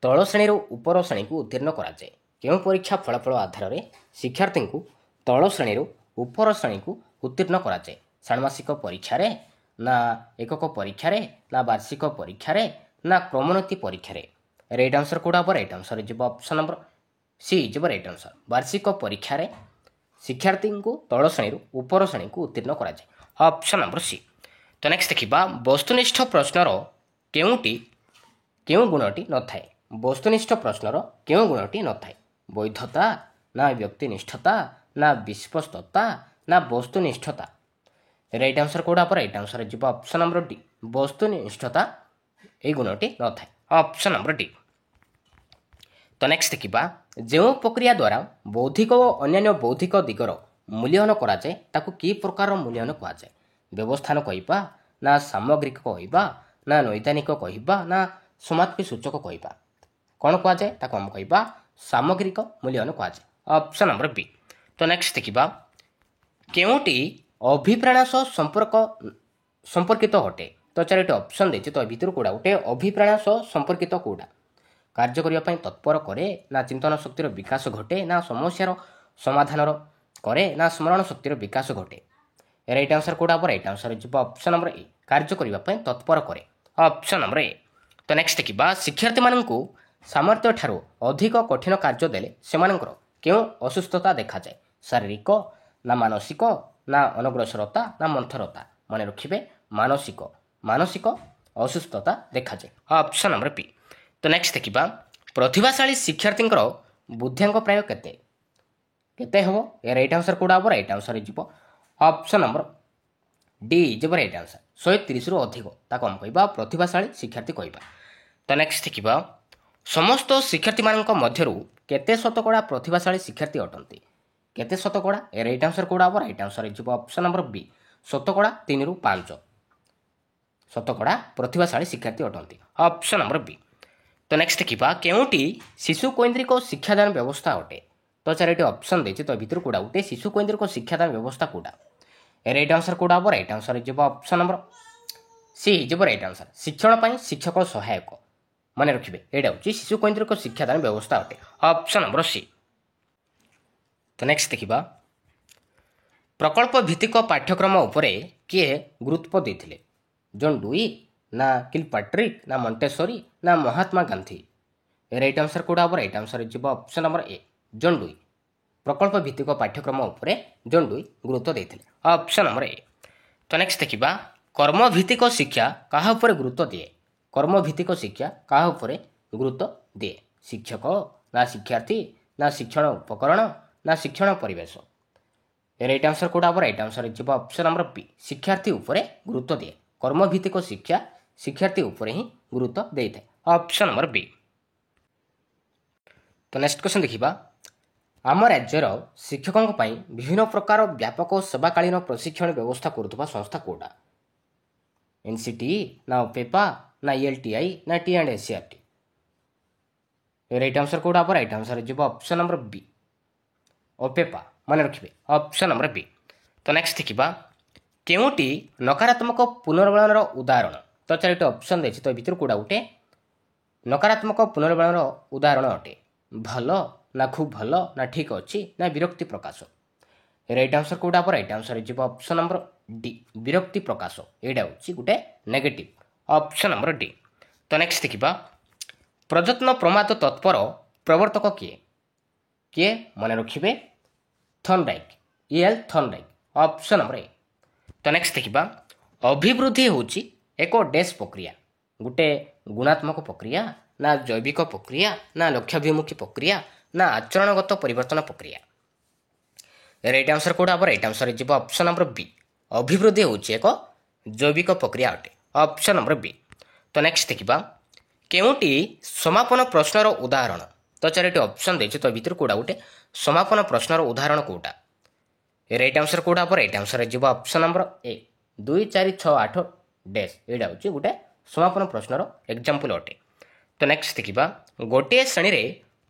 তল শ্রেণীর উপর শ্রেণীকে উত্তীর্ণ করা যায়? কেউ পরীক্ষা ফলাফল আধারে শিক্ষার্থী তল শ্রেণীর উপর শ্রেণীকে উত্তীর্ণ করা যায়? ষাণ্মাসিক পরীক্ষারে, না একক পরীক্ষারে, না বার্ষিক পরীক্ষারে, না ক্রমোন্নতি পরীক্ষারে? রাইট আনসর কোটা হব? রাইট আনসর যাব অপশন নম্বর সি যাব রাইট আনসর। বার্ষিক পরীক্ষারে শিক্ষার্থী তল শ্রেণীর উপর শ্রেণীকে উত্তীর্ণ করা যায়। Option number C. তো নেক্সট দেখা বস্তুনিষ্ঠ প্রশ্নর কেউ গুণটি নথায়? বস্তুনিষ্ঠ প্রশ্নর কেউ গুণটি নথায়? বৈধতা, না ব্যক্তিনিষ্ঠতা, না বিশ্বস্ততা, না বস্তুনিষ্ঠতা? রাইট আনসর কোটা হব? রাইট আনসর যাব অপশন নম্বর ডি। বস্তুনিষ্ঠতা এই গুণটি নথায়। Option number D. তো নেক্সট দেখা যে প্রক্রিয়া দ্বারা বৌদ্ধিক ও অন্যান্য বৌদ্ধিক দিগর মূল্যায়ন করা যায় তাকে কি প্রকার মূল্যায়ন কুহযায়? ব্যবস্থান কহিবা, না সামগ্রিক কহিবা, না নৈদানিক কহিবা, না সমাপ্তি সূচক কহিবা? কোণ কুহযায়? তাকে আমি কহিবা সামগ্রিক মূল্যায়ন কুহযায়। Option number B. তো নেক্সট দেখা কেউটি অভিপ্রাণাস সম্পর্কিত অটে? তো 4টি অপশন দিয়েছে, তো ভিতর কোটা গোটে অভিপ্রাণাস সম্পর্কিত কোটা? କାର୍ଯ୍ୟ କରିବା ପାଇଁ ତତ୍ପର କରେ, ନା ଚିନ୍ତନ ଶକ୍ତିର ବିକାଶ ଘଟେ, ନା ସମସ୍ୟାର ସମାଧାନର କରେ, ନା ସ୍ମରଣ ଶକ୍ତିର ବିକାଶ ଘଟେ? ରାଇଟ୍ ଆନ୍ସର କୋଉଟା ହେବ? ରାଇଟ୍ ଆନ୍ସର ଯିବ ଅପସନ୍ ନମ୍ବର ଏ। କାର୍ଯ୍ୟ କରିବା ପାଇଁ ତତ୍ପର କରେ। Option number A. ତ ନେକ୍ସଟ ଦେଖିବା ଶିକ୍ଷାର୍ଥୀମାନଙ୍କୁ ସାମର୍ଥ୍ୟ ଠାରୁ ଅଧିକ କଠିନ କାର୍ଯ୍ୟ ଦେଲେ ସେମାନଙ୍କର କେଉଁ ଅସୁସ୍ଥତା ଦେଖାଯାଏ? ଶାରୀରିକ, ନା ମାନସିକ, ନା ଅନଗ୍ରସରତା, ନା ମନ୍ଥରତା? ମନେ ରଖିବେ ମାନସିକ ଅସୁସ୍ଥତା ଦେଖାଯାଏ। Option number P. ତ ନେକ୍ସଟ ଦେଖିବା ପ୍ରତିଭାଶାଳୀ ଶିକ୍ଷାର୍ଥୀଙ୍କର ବୁଦ୍ଧ୍ୟାଙ୍କ ପ୍ରାୟ କେତେ ହେବ? ଏ ରାଇଟ୍ ଆନ୍ସର କୋଉଟା ହେବ? ରାଇଟ୍ ଆନ୍ସର ଯିବ ଅପସନ୍ ନମ୍ବର ଡି ଯିବ ରାଇଟ୍ ଆନ୍ସର। 130ରୁ ଅଧିକ ତାକୁ ଆମେ କହିବା ପ୍ରତିଭାଶାଳୀ ଶିକ୍ଷାର୍ଥୀ କହିବା। ତ ନେକ୍ସଟ ଦେଖିବା ସମସ୍ତ ଶିକ୍ଷାର୍ଥୀମାନଙ୍କ ମଧ୍ୟରୁ କେତେ ଶତକଡ଼ା ପ୍ରତିଭାଶାଳୀ ଶିକ୍ଷାର୍ଥୀ ଅଟନ୍ତି? କେତେ ଶତକଡ଼ା? ଏ ରାଇଟ୍ ଆନ୍ସର କୋଉଟା ହେବ? ରାଇଟ୍ ଆନ୍ସର ଯିବ ଅପସନ୍ ନମ୍ବର ବି। ଶତକଡ଼ା 3ରୁ 5 ଶତକଡ଼ା ପ୍ରତିଭାଶାଳୀ ଶିକ୍ଷାର୍ଥୀ ଅଟନ୍ତି। ଅପସନ୍ ନମ୍ବର ବି। ତ ନେକ୍ସଟ ଦେଖିବା କେଉଁଟି ଶିଶୁ କୈନ୍ଦ୍ରିକ ଶିକ୍ଷାଦାନ ବ୍ୟବସ୍ଥା ଅଟେ? ତ 4ଟି ଅପସନ୍ ଦେଇଛି, ତ ଭିତରୁ କୋଉଟା ଗୋଟେ ଶିଶୁ କୈନ୍ଦ୍ରିକ ଶିକ୍ଷାଦାନ ବ୍ୟବସ୍ଥା କୋଉଟା? ରାଇଟ୍ ଆନ୍ସର କୋଉଟା ହେବ? ରାଇଟ୍ ଆନ୍ସର ଯିବ ଅପସନ୍ ନମ୍ବର ସି ଯିବ ରାଇଟ୍ ଆନ୍ସର। ଶିକ୍ଷଣ ପାଇଁ ଶିକ୍ଷକ ସହାୟକ। ମନେ ରଖିବେ ଏଇଟା ହେଉଛି ଶିଶୁ କୈନ୍ଦ୍ରିକ ଶିକ୍ଷାଦାନ ବ୍ୟବସ୍ଥା ଅଟେ। Option number C. ତ ନେକ୍ସଟ ଦେଖିବା ପ୍ରକଳ୍ପ ଭିତ୍ତିକ ପାଠ୍ୟକ୍ରମ ଉପରେ କିଏ ଗୁରୁତ୍ୱ ଦେଇଥିଲେ? ଜନ୍ ଡୁଇ, ନା କିଲପାଟ୍ରିକ୍, ନା ମଣ୍ଟେସୋରି, ନା ମହାତ୍ମା ଗାନ୍ଧୀ? ରାଇଟ୍ ଆନ୍ସର କୋଉଟା ହେବ? ରାଇଟ୍ ଆନ୍ସର ଯିବ ଅପସନ୍ ନମ୍ବର ଏ ଜନ୍ ଡୁଇ। ପ୍ରକଳ୍ପ ଭିତ୍ତିକ ପାଠ୍ୟକ୍ରମ ଉପରେ ଜନ୍ ଡୁଇ ଗୁରୁତ୍ୱ ଦେଇଥିଲେ। Option number A. ତ ନେକ୍ସଟ ଦେଖିବା କର୍ମଭିତ୍ତିକ ଶିକ୍ଷା କାହା ଉପରେ ଗୁରୁତ୍ୱ ଦିଏ? କର୍ମଭିତ୍ତିକ ଶିକ୍ଷା କାହା ଉପରେ ଗୁରୁତ୍ୱ ଦିଏ? ଶିକ୍ଷକ, ନା ଶିକ୍ଷାର୍ଥୀ, ନା ଶିକ୍ଷଣ ଉପକରଣ, ନା ଶିକ୍ଷଣ ପରିବେଶ? ରାଇଟ୍ ଆନ୍ସର କୋଉଟା ହେବ? ରାଇଟ୍ ଆନ୍ସର ଯିବ ଅପସନ୍ ନମ୍ବର ବି। ଶିକ୍ଷାର୍ଥୀ ଉପରେ ଗୁରୁତ୍ୱ ଦିଏ। କର୍ମଭିତ୍ତିକ ଶିକ୍ଷା ଶିକ୍ଷାର୍ଥୀ ଉପରେ ହିଁ ଗୁରୁତ୍ୱ ଦେଇଥାଏ। ଅପସନ୍ ନମ୍ବର ବି। ତ ନେକ୍ସଟ କ୍ୱେଶ୍ଚନ୍ ଦେଖିବା ଆମ ରାଜ୍ୟର ଶିକ୍ଷକଙ୍କ ପାଇଁ ବିଭିନ୍ନ ପ୍ରକାର ବ୍ୟାପକ ସେବାକାଳୀନ ପ୍ରଶିକ୍ଷଣ ବ୍ୟବସ୍ଥା କରୁଥିବା ସଂସ୍ଥା କୋଉଟା? NCTE, ନା OPEPA, ନା ELTI, ନା T&SCRT? ରାଇଟ୍ ଆନ୍ସର କୋଉଟା ହେବ? ରାଇଟ୍ ଆନ୍ସର ଯିବ ଅପସନ୍ ନମ୍ବର ବି OPEPA। ମନେ ରଖିବେ ଅପସନ୍ ନମ୍ବର ବି। ତ ନେକ୍ସଟ ଦେଖିବା କେଉଁଟି ନକାରାତ୍ମକ ପୁନର୍ମିଳନର ଉଦାହରଣ? ତ 4ଟି ଅପସନ୍ ଦେଇଛି, ତ ଭିତରୁ କୋଉଟା ଗୋଟେ ନକାରାତ୍ମକ ପୁନର୍ମିଳନର ଉଦାହରଣ ଅଟେ? ଭଲ, ନା ଖୁବ୍ ଭଲ, ନା ଠିକ୍ ଅଛି, ନା ବିରକ୍ତି ପ୍ରକାଶ? ରାଇଟ୍ ଆନ୍ସର କୋଉଟା ହେବ? ରାଇଟ୍ ଆନ୍ସର ଯିବ ଅପସନ୍ ନମ୍ବର ଡି ବିରକ୍ତି ପ୍ରକାଶ। ଏଇଟା ହେଉଛି ଗୋଟେ ନେଗେଟିଭ୍। Option number D. ତ ନେକ୍ସଟ ଦେଖିବା ପ୍ରଯତ୍ନ ପ୍ରମାଦ ତତ୍ପର ପ୍ରବର୍ତ୍ତକ କିଏ? ମନେ ରଖିବେ Thorndike, EL Thorndike. Option number A. ତ ନେକ୍ସଟ ଦେଖିବା ଅଭିବୃଦ୍ଧି ହେଉଛି ଏକ ଡେସ୍ ପ୍ରକ୍ରିୟା ଗୋଟେ ଗୁଣାତ୍ମକ ପ୍ରକ୍ରିୟା ନା ଜୈବିକ ପ୍ରକ୍ରିୟା ନା ଲକ୍ଷ୍ୟାଭିମୁଖୀ ପ୍ରକ୍ରିୟା ନା ଆଚରଣଗତ ପରିବର୍ତ୍ତନ ପ୍ରକ୍ରିୟା। ରାଇଟ୍ ଆନ୍ସର କୋଉଟା ହେବ? ରାଇଟ୍ ଆନ୍ସର ଯିବ ଅପସନ୍ ନମ୍ବର ବି। ଅଭିବୃଦ୍ଧି ହେଉଛି ଏକ ଜୈବିକ ପ୍ରକ୍ରିୟା ଅଟେ। ଅପସନ୍ ନମ୍ବର ବି। ତ ନେକ୍ସଟ ଦେଖିବା କେଉଁଟି ସମାପନ ପ୍ରଶ୍ନର ଉଦାହରଣ? ତ ଚାରିଟି ଅପସନ୍ ଦେଇଛି, ତ ଭିତରୁ କୋଉଟା ଗୋଟେ ସମାପନ ପ୍ରଶ୍ନର ଉଦାହରଣ କୋଉଟା? ରାଇଟ୍ ଆନ୍ସର କୋଉଟା ହେବ? ରାଇଟ୍ ଆନ୍ସର ଯିବ ଅପସନ୍ ନମ୍ବର ଏ 2, 4, 6, 8 ଡ୍ୟାସ୍। ଏଇଟା ହେଉଛି ଗୋଟେ ସମାପନ ପ୍ରଶ୍ନର ଏକ୍ଜାମ୍ପଲ ଅଟେ। ତ ନେକ୍ସଟ ଦେଖିବା ଗୋଟିଏ ଶ୍ରେଣୀରେ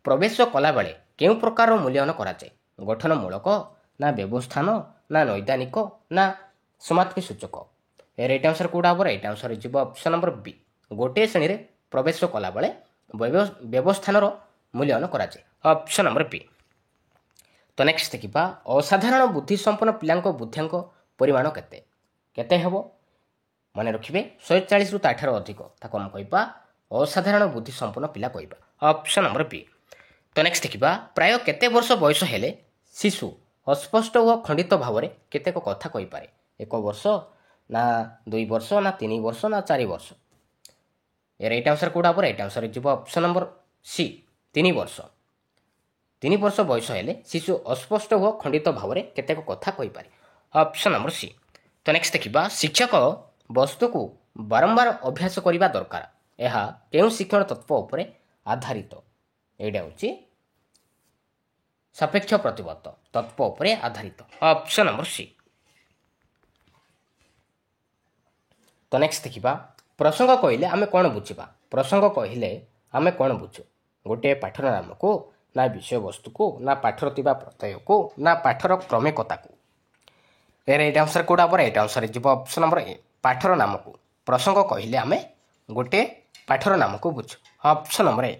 ପ୍ରବେଶ କଲାବେଳେ କେଉଁ ପ୍ରକାରର ମୂଲ୍ୟାୟନ କରାଯାଏ? ଗଠନମୂଳକ ନା ବ୍ୟବସ୍ଥାନ ନା ନୈଦାନିକ ନା ସମାପ୍ତି ସୂଚକ? ରାଇଟ୍ ଆନ୍ସର କୋଉଟା ହେବ? ରାଇଟ୍ ଆନ୍ସର ଯିବ ଅପସନ୍ ନମ୍ବର ବି। ଗୋଟିଏ ଶ୍ରେଣୀରେ ପ୍ରବେଶ କଲାବେଳେ ବ୍ୟବସ୍ଥାନର ମୂଲ୍ୟାୟନ କରାଯାଏ। ଅପସନ୍ ନମ୍ବର ବି। ତ ନେକ୍ସଟ ଦେଖିବା ଅସାଧାରଣ ବୁଦ୍ଧି ସମ୍ପନ୍ନ ପିଲାଙ୍କ ବୁଦ୍ଧିଙ୍କ ପରିମାଣ କେତେ? କେତେ ହେବ? ମନେ ରଖିବେ 140ରୁ ତାଠାରୁ ଅଧିକ ତାକୁ ଆମେ କହିବା ଅସାଧାରଣ ବୁଦ୍ଧି ସମ୍ପନ୍ନ ପିଲା କହିବା। ଅପସନ୍ ନମ୍ବର ବି। ତ ନେକ୍ସଟ ଦେଖିବା ପ୍ରାୟ କେତେ ବର୍ଷ ବୟସ ହେଲେ ଶିଶୁ ଅସ୍ପଷ୍ଟ ଓ ଖଣ୍ଡିତ ଭାବରେ କେତେକ କଥା କହିପାରେ? 1 ବର୍ଷ ନା 2 ବର୍ଷ ନା 3 ବର୍ଷ ନା 4 ବର୍ଷ? ରାଇଟ୍ ଆନ୍ସର କୋଉଟା ହେବ? ରାଇଟ୍ ଆନ୍ସର ଯିବ ଅପସନ୍ ନମ୍ବର ସି 3 ବର୍ଷ। 3 ବର୍ଷ ବୟସ ହେଲେ ଶିଶୁ ଅସ୍ପଷ୍ଟ ଓ ଖଣ୍ଡିତ ଭାବରେ କେତେକ କଥା କହିପାରେ। Option number C. ତ ନେକ୍ସଟ ଦେଖିବା ଶିକ୍ଷକ ବସ୍ତୁକୁ ବାରମ୍ବାର ଅଭ୍ୟାସ କରିବା ଦରକାର। ଏହା କେଉଁ ଶିକ୍ଷଣ ତତ୍ତ୍ୱ ଉପରେ ଆଧାରିତ? ଏଇଟା ହେଉଛି ସାପେକ୍ଷ ପ୍ରତିବଦ୍ଧ ତତ୍ତ୍ୱ ଉପରେ ଆଧାରିତ। Option number C. ତ ନେକ୍ସଟ ଦେଖିବା ପ୍ରସଙ୍ଗ କହିଲେ ଆମେ କ'ଣ ବୁଝିବା? ପ୍ରସଙ୍ଗ କହିଲେ ଆମେ କ'ଣ ବୁଝୁ? ଗୋଟିଏ ପାଠର ନାମକୁ ନା ବିଷୟବସ୍ତୁକୁ ନା ପାଠର ଥିବା ପ୍ରତ୍ୟୟକୁ ନା ପାଠର କ୍ରମିକତାକୁ? ରାଇଟ୍ ଆନ୍ସର କୋଉଟା ହେବ? ରାଇଟ୍ ଆନ୍ସର ଯିବ ଅପସନ୍ ନମ୍ବର ଏ ପାଠର ନାମକୁ। ପ୍ରସଙ୍ଗ କହିଲେ ଆମେ ଗୋଟିଏ ପାଠର ନାମକୁ ବୁଝୁ। Option number A.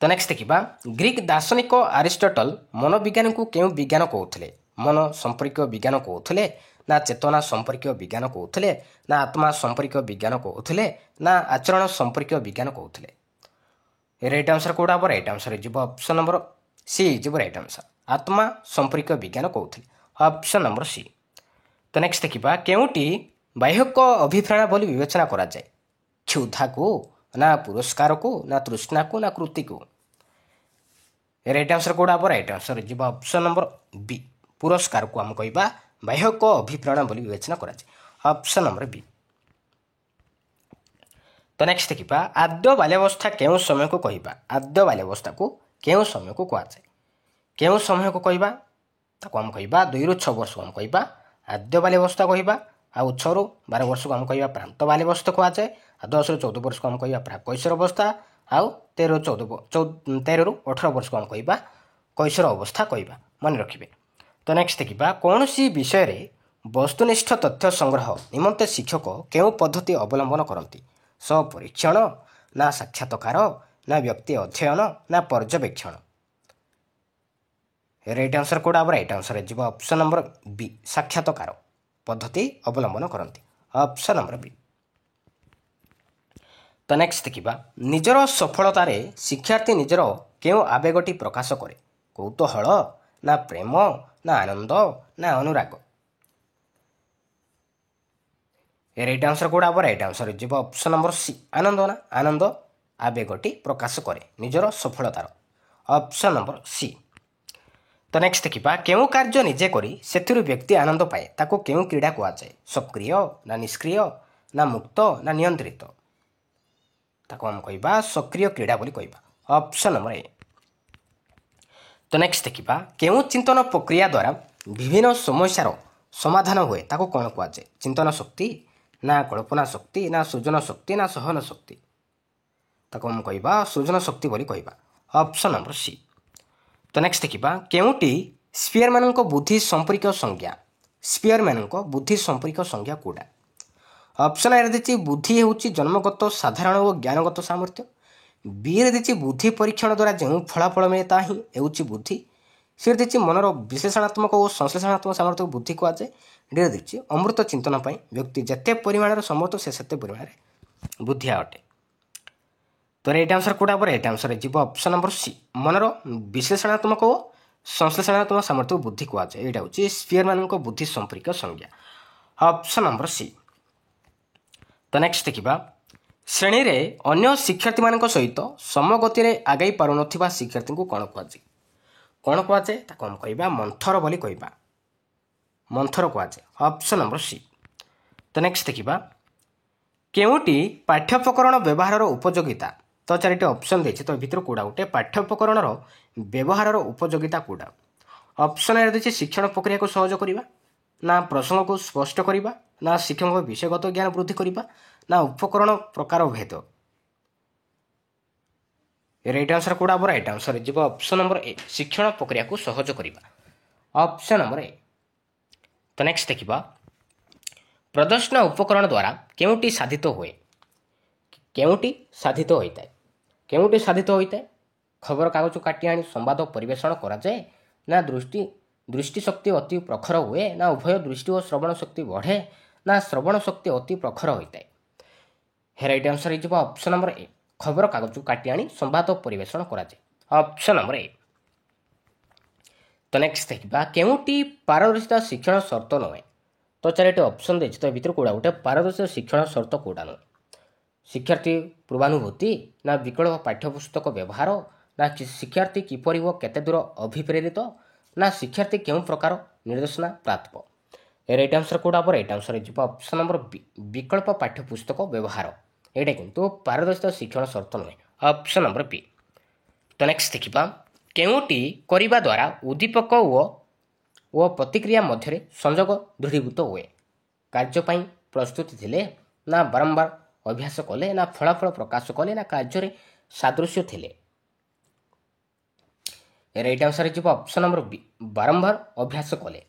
ତ ନେକ୍ସଟ ଦେଖିବା ଗ୍ରୀକ୍ ଦାର୍ଶନିକ ଆରିଷ୍ଟଟଲ ମନୋବିଜ୍ଞାନକୁ କେଉଁ ବିଜ୍ଞାନ କହୁଥିଲେ? ମନ ସମ୍ପର୍କୀୟ ବିଜ୍ଞାନ କହୁଥିଲେ ନା ଚେତନା ସମ୍ପର୍କୀୟ ବିଜ୍ଞାନ କହୁଥିଲେ ନା ଆତ୍ମା ସମ୍ପର୍କୀୟ ବିଜ୍ଞାନ କହୁଥିଲେ ନା ଆଚରଣ ସମ୍ପର୍କୀୟ ବିଜ୍ଞାନ କହୁଥିଲେ? ରାଇଟ୍ ଆନ୍ସର କୋଉଟା ହେବ? ରାଇଟ୍ ଆନ୍ସର ଯିବ ଅପସନ୍ ନମ୍ବର ସି ଯିବ ରାଇଟ୍ ଆନ୍ସର। ଆତ୍ମା ସମ୍ପର୍କୀୟ ବିଜ୍ଞାନ କହୁଥିଲେ। Option number C. ତ ନେକ୍ସଟ ଦେଖିବା କେଉଁଟି ବାହ୍ୟକ ଅଭିପ୍ରେରଣା ବୋଲି ବିବେଚନା କରାଯାଏ? କ୍ଷୁଧାକୁ ନା ପୁରସ୍କାରକୁ ନା ତୃଷ୍ଣାକୁ ନା କୃତିକୁ? ରାଇଟ୍ ଆନ୍ସର କୋଉଟା ହେବ? ରାଇଟ୍ ଆନ୍ସର ଯିବ ଅପସନ୍ ନମ୍ବର ବି। ପୁରସ୍କାରକୁ ଆମେ କହିବା ବାହ୍ୟକ ଅଭିପ୍ରେରଣା ବୋଲି ବିବେଚନା କରାଯାଏ। ଅପସନ୍ ନମ୍ବର ବି। ତ ନେକ୍ସଟ ଦେଖିବା ଆଦ୍ୟ ବାଲ୍ୟାବସ୍ଥା କେଉଁ ସମୟକୁ କହିବା? ଆଦ୍ୟ ବାଲ୍ୟାବସ୍ଥାକୁ କେଉଁ ସମୟକୁ କୁହାଯାଏ? କେଉଁ ସମୟକୁ କହିବା? ତାକୁ ଆମେ କହିବା 2ରୁ 6 ବର୍ଷକୁ ଆମେ କହିବା ଆଦ୍ୟ ବାଲ୍ୟାବସ୍ଥା କହିବା। ଆଉ 6ରୁ 12 ବର୍ଷକୁ ଆମେ କହିବା ପ୍ରାନ୍ତ ବାଲ୍ୟାବସ୍ଥା କୁହାଯାଏ। ଆଉ 10ରୁ 14 ବର୍ଷକୁ ଆମେ କହିବା ପ୍ରାକ୍ କୈଶୋର ଅବସ୍ଥା। ଆଉ 13ରୁ 18 ବର୍ଷକୁ ଆମେ କହିବା କୈଶୋର ଅବସ୍ଥା କହିବା। ମନେ ରଖିବେ। ତ ନେକ୍ସଟ ଦେଖିବା କୌଣସି ବିଷୟରେ ବସ୍ତୁନିଷ୍ଠ ତଥ୍ୟ ସଂଗ୍ରହ ନିମନ୍ତେ ଶିକ୍ଷକ କେଉଁ ପଦ୍ଧତି ଅବଲମ୍ବନ କରନ୍ତି? ସ୍ୱପରୀକ୍ଷଣ ନା ସାକ୍ଷାତକାର ନା ବ୍ୟକ୍ତି ଅଧ୍ୟୟନ ନା ପର୍ଯ୍ୟବେକ୍ଷଣ? ରାଇଟ୍ ଆନ୍ସର କୋଉଟା ହେବ? ରାଇଟ୍ ଆନ୍ସର ଯିବ ଅପସନ୍ ନମ୍ବର ବି ସାକ୍ଷାତକାର ପଦ୍ଧତି ଅବଲମ୍ବନ କରନ୍ତି। ଅପସନ୍ ନମ୍ବର ବି। ତ ନେକ୍ସଟ ଦେଖିବା ନିଜର ସଫଳତାରେ ଶିକ୍ଷାର୍ଥୀ ନିଜର କେଉଁ ଆବେଗଟି ପ୍ରକାଶ କରେ? କୌତୂହଳ ନା ପ୍ରେମ ନା ଆନନ୍ଦ ନା ଅନୁରାଗ? ରାଇଟ୍ ଆନ୍ସର କୋଉଟା ହେବ? ରାଇଟ୍ ଆନ୍ସର ଯିବ ଅପସନ୍ ନମ୍ବର ସି ଆନନ୍ଦ ନା ଆନନ୍ଦ ଆବେଗଟି ପ୍ରକାଶ କରେ ନିଜର ସଫଳତାର। Option number C. ତ ନେକ୍ସଟ ଦେଖିବା କେଉଁ କାର୍ଯ୍ୟ ନିଜେ କରି ସେଥିରୁ ବ୍ୟକ୍ତି ଆନନ୍ଦ ପାଏ ତାକୁ କେଉଁ କ୍ରୀଡ଼ା କୁହାଯାଏ? ସକ୍ରିୟ ନା ନିଷ୍କ୍ରିୟ ନା ମୁକ୍ତ ନା ନିୟନ୍ତ୍ରିତ? ତାକୁ ଆମେ କହିବା ସକ୍ରିୟ କ୍ରୀଡ଼ା ବୋଲି କହିବା। Option number A. ତ ନେକ୍ସଟ ଦେଖିବା କେଉଁ ଚିନ୍ତନ ପ୍ରକ୍ରିୟା ଦ୍ୱାରା ବିଭିନ୍ନ ସମସ୍ୟାର ସମାଧାନ ହୁଏ ତାକୁ କ'ଣ କୁହାଯାଏ? ଚିନ୍ତନ ଶକ୍ତି ନା କଳ୍ପନା ଶକ୍ତି ନା ସୃଜନ ଶକ୍ତି ନା ସହନ ଶକ୍ତି? ତାକୁ ଆମେ କହିବା ସୃଜନ ଶକ୍ତି ବୋଲି କହିବା। Option number C. ତ ନେକ୍ସଟ ଦେଖିବା କେଉଁଟି ସ୍ପିୟରମାନଙ୍କ ବୁଦ୍ଧି ସମ୍ପର୍କୀୟ ସଂଜ୍ଞା? ସ୍ପିୟରମାନଙ୍କ ବୁଦ୍ଧି ସମ୍ପର୍କୀୟ ସଂଜ୍ଞା କୋଉଟା? ଅପସନ୍ ଏରେ ଦେଇଛି ବୁଦ୍ଧି ହେଉଛି ଜନ୍ମଗତ ସାଧାରଣ ଓ ଜ୍ଞାନଗତ ସାମର୍ଥ୍ୟ। ବିରେ ଦେଇଛି ବୁଦ୍ଧି ପରୀକ୍ଷଣ ଦ୍ୱାରା ଯେଉଁ ଫଳାଫଳ ମିଳେ ତାହା ହିଁ ହେଉଛି ବୁଦ୍ଧି। ସିରେ ଦେଇଛି ମନର ବିଶ୍ଳେଷଣାତ୍ମକ ଓ ସଂଶ୍ଳେଷଣାତ୍ମକ ସାମର୍ଥ୍ୟକୁ ବୁଦ୍ଧି କୁହାଯାଏ। ଡିରେ ଦେଇଛି ଅମୃତ ଚିନ୍ତନ ପାଇଁ ବ୍ୟକ୍ତି ଯେତେ ପରିମାଣରେ ସମର୍ଥ ସେ ସେତେ ପରିମାଣରେ ବୁଦ୍ଧିଆ ଅଟେ। ତ ରାଇଟ୍ ଆନ୍ସର କୋଉଟା ହେବ? ରାଇଟ୍ ଆନ୍ସର ଯିବ ଅପସନ୍ ନମ୍ବର ସି ମନର ବିଶ୍ଳେଷଣାତ୍ମକ ଓ ସଂଶ୍ଳେଷଣାତ୍ମକ ସାମର୍ଥ୍ୟକୁ ବୁଦ୍ଧି କୁହାଯାଏ। ଏଇଟା ହେଉଛି ସ୍ପିୟରମାନଙ୍କ ବୁଦ୍ଧି ସମ୍ପର୍କୀୟ ସଂଜ୍ଞା। Option number C. ତ ନେକ୍ସଟ ଦେଖିବା ଶ୍ରେଣୀରେ ଅନ୍ୟ ଶିକ୍ଷାର୍ଥୀମାନଙ୍କ ସହିତ ସମଗତିରେ ଆଗାଇ ପାରୁନଥିବା ଶିକ୍ଷାର୍ଥୀଙ୍କୁ କ'ଣ କୁହାଯାଏ? କ'ଣ କୁହାଯାଏ? ତାକୁ ଆମେ କହିବା ମନ୍ଥର ବୋଲି କହିବା। ମନ୍ଥର କୁହାଯାଏ। Option number C. ତ ନେକ୍ସଟ ଦେଖିବା କେଉଁଟି ପାଠ୍ୟୋପକରଣ ବ୍ୟବହାରର ଉପଯୋଗିତା? ତ ଚାରିଟି ଅପସନ୍ ଦେଇଛି, ତ ଭିତରୁ କେଉଁଟା ଗୋଟେ ପାଠ୍ୟୋପକରଣର ବ୍ୟବହାରର ଉପଯୋଗିତା କେଉଁଟା? ଅପସନ୍ ଏ ଦେଇଛି ଶିକ୍ଷଣ ପ୍ରକ୍ରିୟାକୁ ସହଜ କରିବା, ନା ପ୍ରସଙ୍ଗକୁ ସ୍ପଷ୍ଟ କରିବା, ନା ଶିକ୍ଷକଙ୍କ ବିଷୟଗତ ଜ୍ଞାନ ବୃଦ୍ଧି କରିବା, ନା ଉପକରଣ ପ୍ରକାର ଭେଦ। ରାଇଟ୍ ଆନ୍ସର କେଉଁଟା ହେବ? ରାଇଟ୍ ଆନ୍ସର ଯିବ ଅପସନ୍ ନମ୍ବର ଏ, ଶିକ୍ଷଣ ପ୍ରକ୍ରିୟାକୁ ସହଜ କରିବା। Option number A. ତ ନେକ୍ସଟ ଦେଖିବା ପ୍ରଦର୍ଶନ ଉପକରଣ ଦ୍ୱାରା କେଉଁଟି ସାଧିତ ହୁଏ? କେଉଁଟି ସାଧିତ ହୋଇଥାଏ? କେଉଁଟି ସାଧିତ ହୋଇଥାଏ? ଖବରକାଗଜ କାଟି ଆଣି ସମ୍ବାଦ ପରିବେଷଣ କରାଯାଏ, ନା ଦୃଷ୍ଟି ଶକ୍ତି ଅତି ପ୍ରଖର ହୁଏ, ନା ଉଭୟ ଦୃଷ୍ଟି ଓ ଶ୍ରବଣ ଶକ୍ତି ବଢ଼େ, ନା ଶ୍ରବଣ ଶକ୍ତି ଅତି ପ୍ରଖର ହୋଇଥାଏ? ରାଇଟ୍ ଆନ୍ସର ହେଇଯିବ ଅପସନ୍ ନମ୍ବର ଏ, ଖବରକାଗଜକୁ କାଟି ଆଣି ସମ୍ବାଦ ପରିବେଷଣ କରାଯାଏ। Option number A. ତ ନେକ୍ସଟ ଦେଖିବା କେଉଁଟି ପାରଦର୍ଶିତା ଶିକ୍ଷଣ ସର୍ତ୍ତ ନୁହେଁ? ତ ଚାରିଟି ଅପସନ୍ ଦେଇଛି, ତ ଭିତରୁ କେଉଁଟା ଗୋଟେ ପାରଦର୍ଶିତା ଶିକ୍ଷଣ ସର୍ତ୍ତ କେଉଁଟା ନୁହେଁ? ଶିକ୍ଷାର୍ଥୀ ପୂର୍ବାନୁଭୂତି, ନା ବିକଳ୍ପ ପାଠ୍ୟପୁସ୍ତକ ବ୍ୟବହାର, ନା ଶିକ୍ଷାର୍ଥୀ କିପରି ଓ କେତେ ଦୂର ଅଭିପ୍ରେରିତ, ନା ଶିକ୍ଷାର୍ଥୀ କେଉଁ ପ୍ରକାର ନିର୍ଦ୍ଦେଶନା ପ୍ରାପ୍ତ? ରାଇଟ୍ ଆନ୍ସର କେଉଁଟା ହେବ? ରାଇଟ୍ ଆନ୍ସର ହେଇଯିବ ଅପସନ୍ ନମ୍ବର ବି, ବିକଳ୍ପ ପାଠ୍ୟପୁସ୍ତକ ବ୍ୟବହାର। ଏଇଟା କିନ୍ତୁ ପାରଦର୍ଶିତା ଶିକ୍ଷଣ ସର୍ତ୍ତ ନୁହେଁ। ଅପସନ୍ ନମ୍ବର ବି। ତ ନେକ୍ସଟ ଦେଖିବା କେଉଁଟି କରିବା ଦ୍ୱାରା ଉଦ୍ଦୀପକ ଓ ପ୍ରତିକ୍ରିୟା ମଧ୍ୟରେ ସଂଯୋଗ ଦୃଢ଼ୀଭୂତ ହୁଏ? କାର୍ଯ୍ୟ ପାଇଁ ପ୍ରସ୍ତୁତି ଥିଲେ, ନା ବାରମ୍ବାର ଅଭ୍ୟାସ କଲେ, ନା ଫଳାଫଳ ପ୍ରକାଶ କଲେ, ନା କାର୍ଯ୍ୟରେ ସାଦୃଶ୍ୟ ଥିଲେ? ରାଇଟ୍ ଆନ୍ସର ହେଇଯିବ ଅପସନ୍ ନମ୍ବର ବି, ବାରମ୍ବାର ଅଭ୍ୟାସ କଲେ।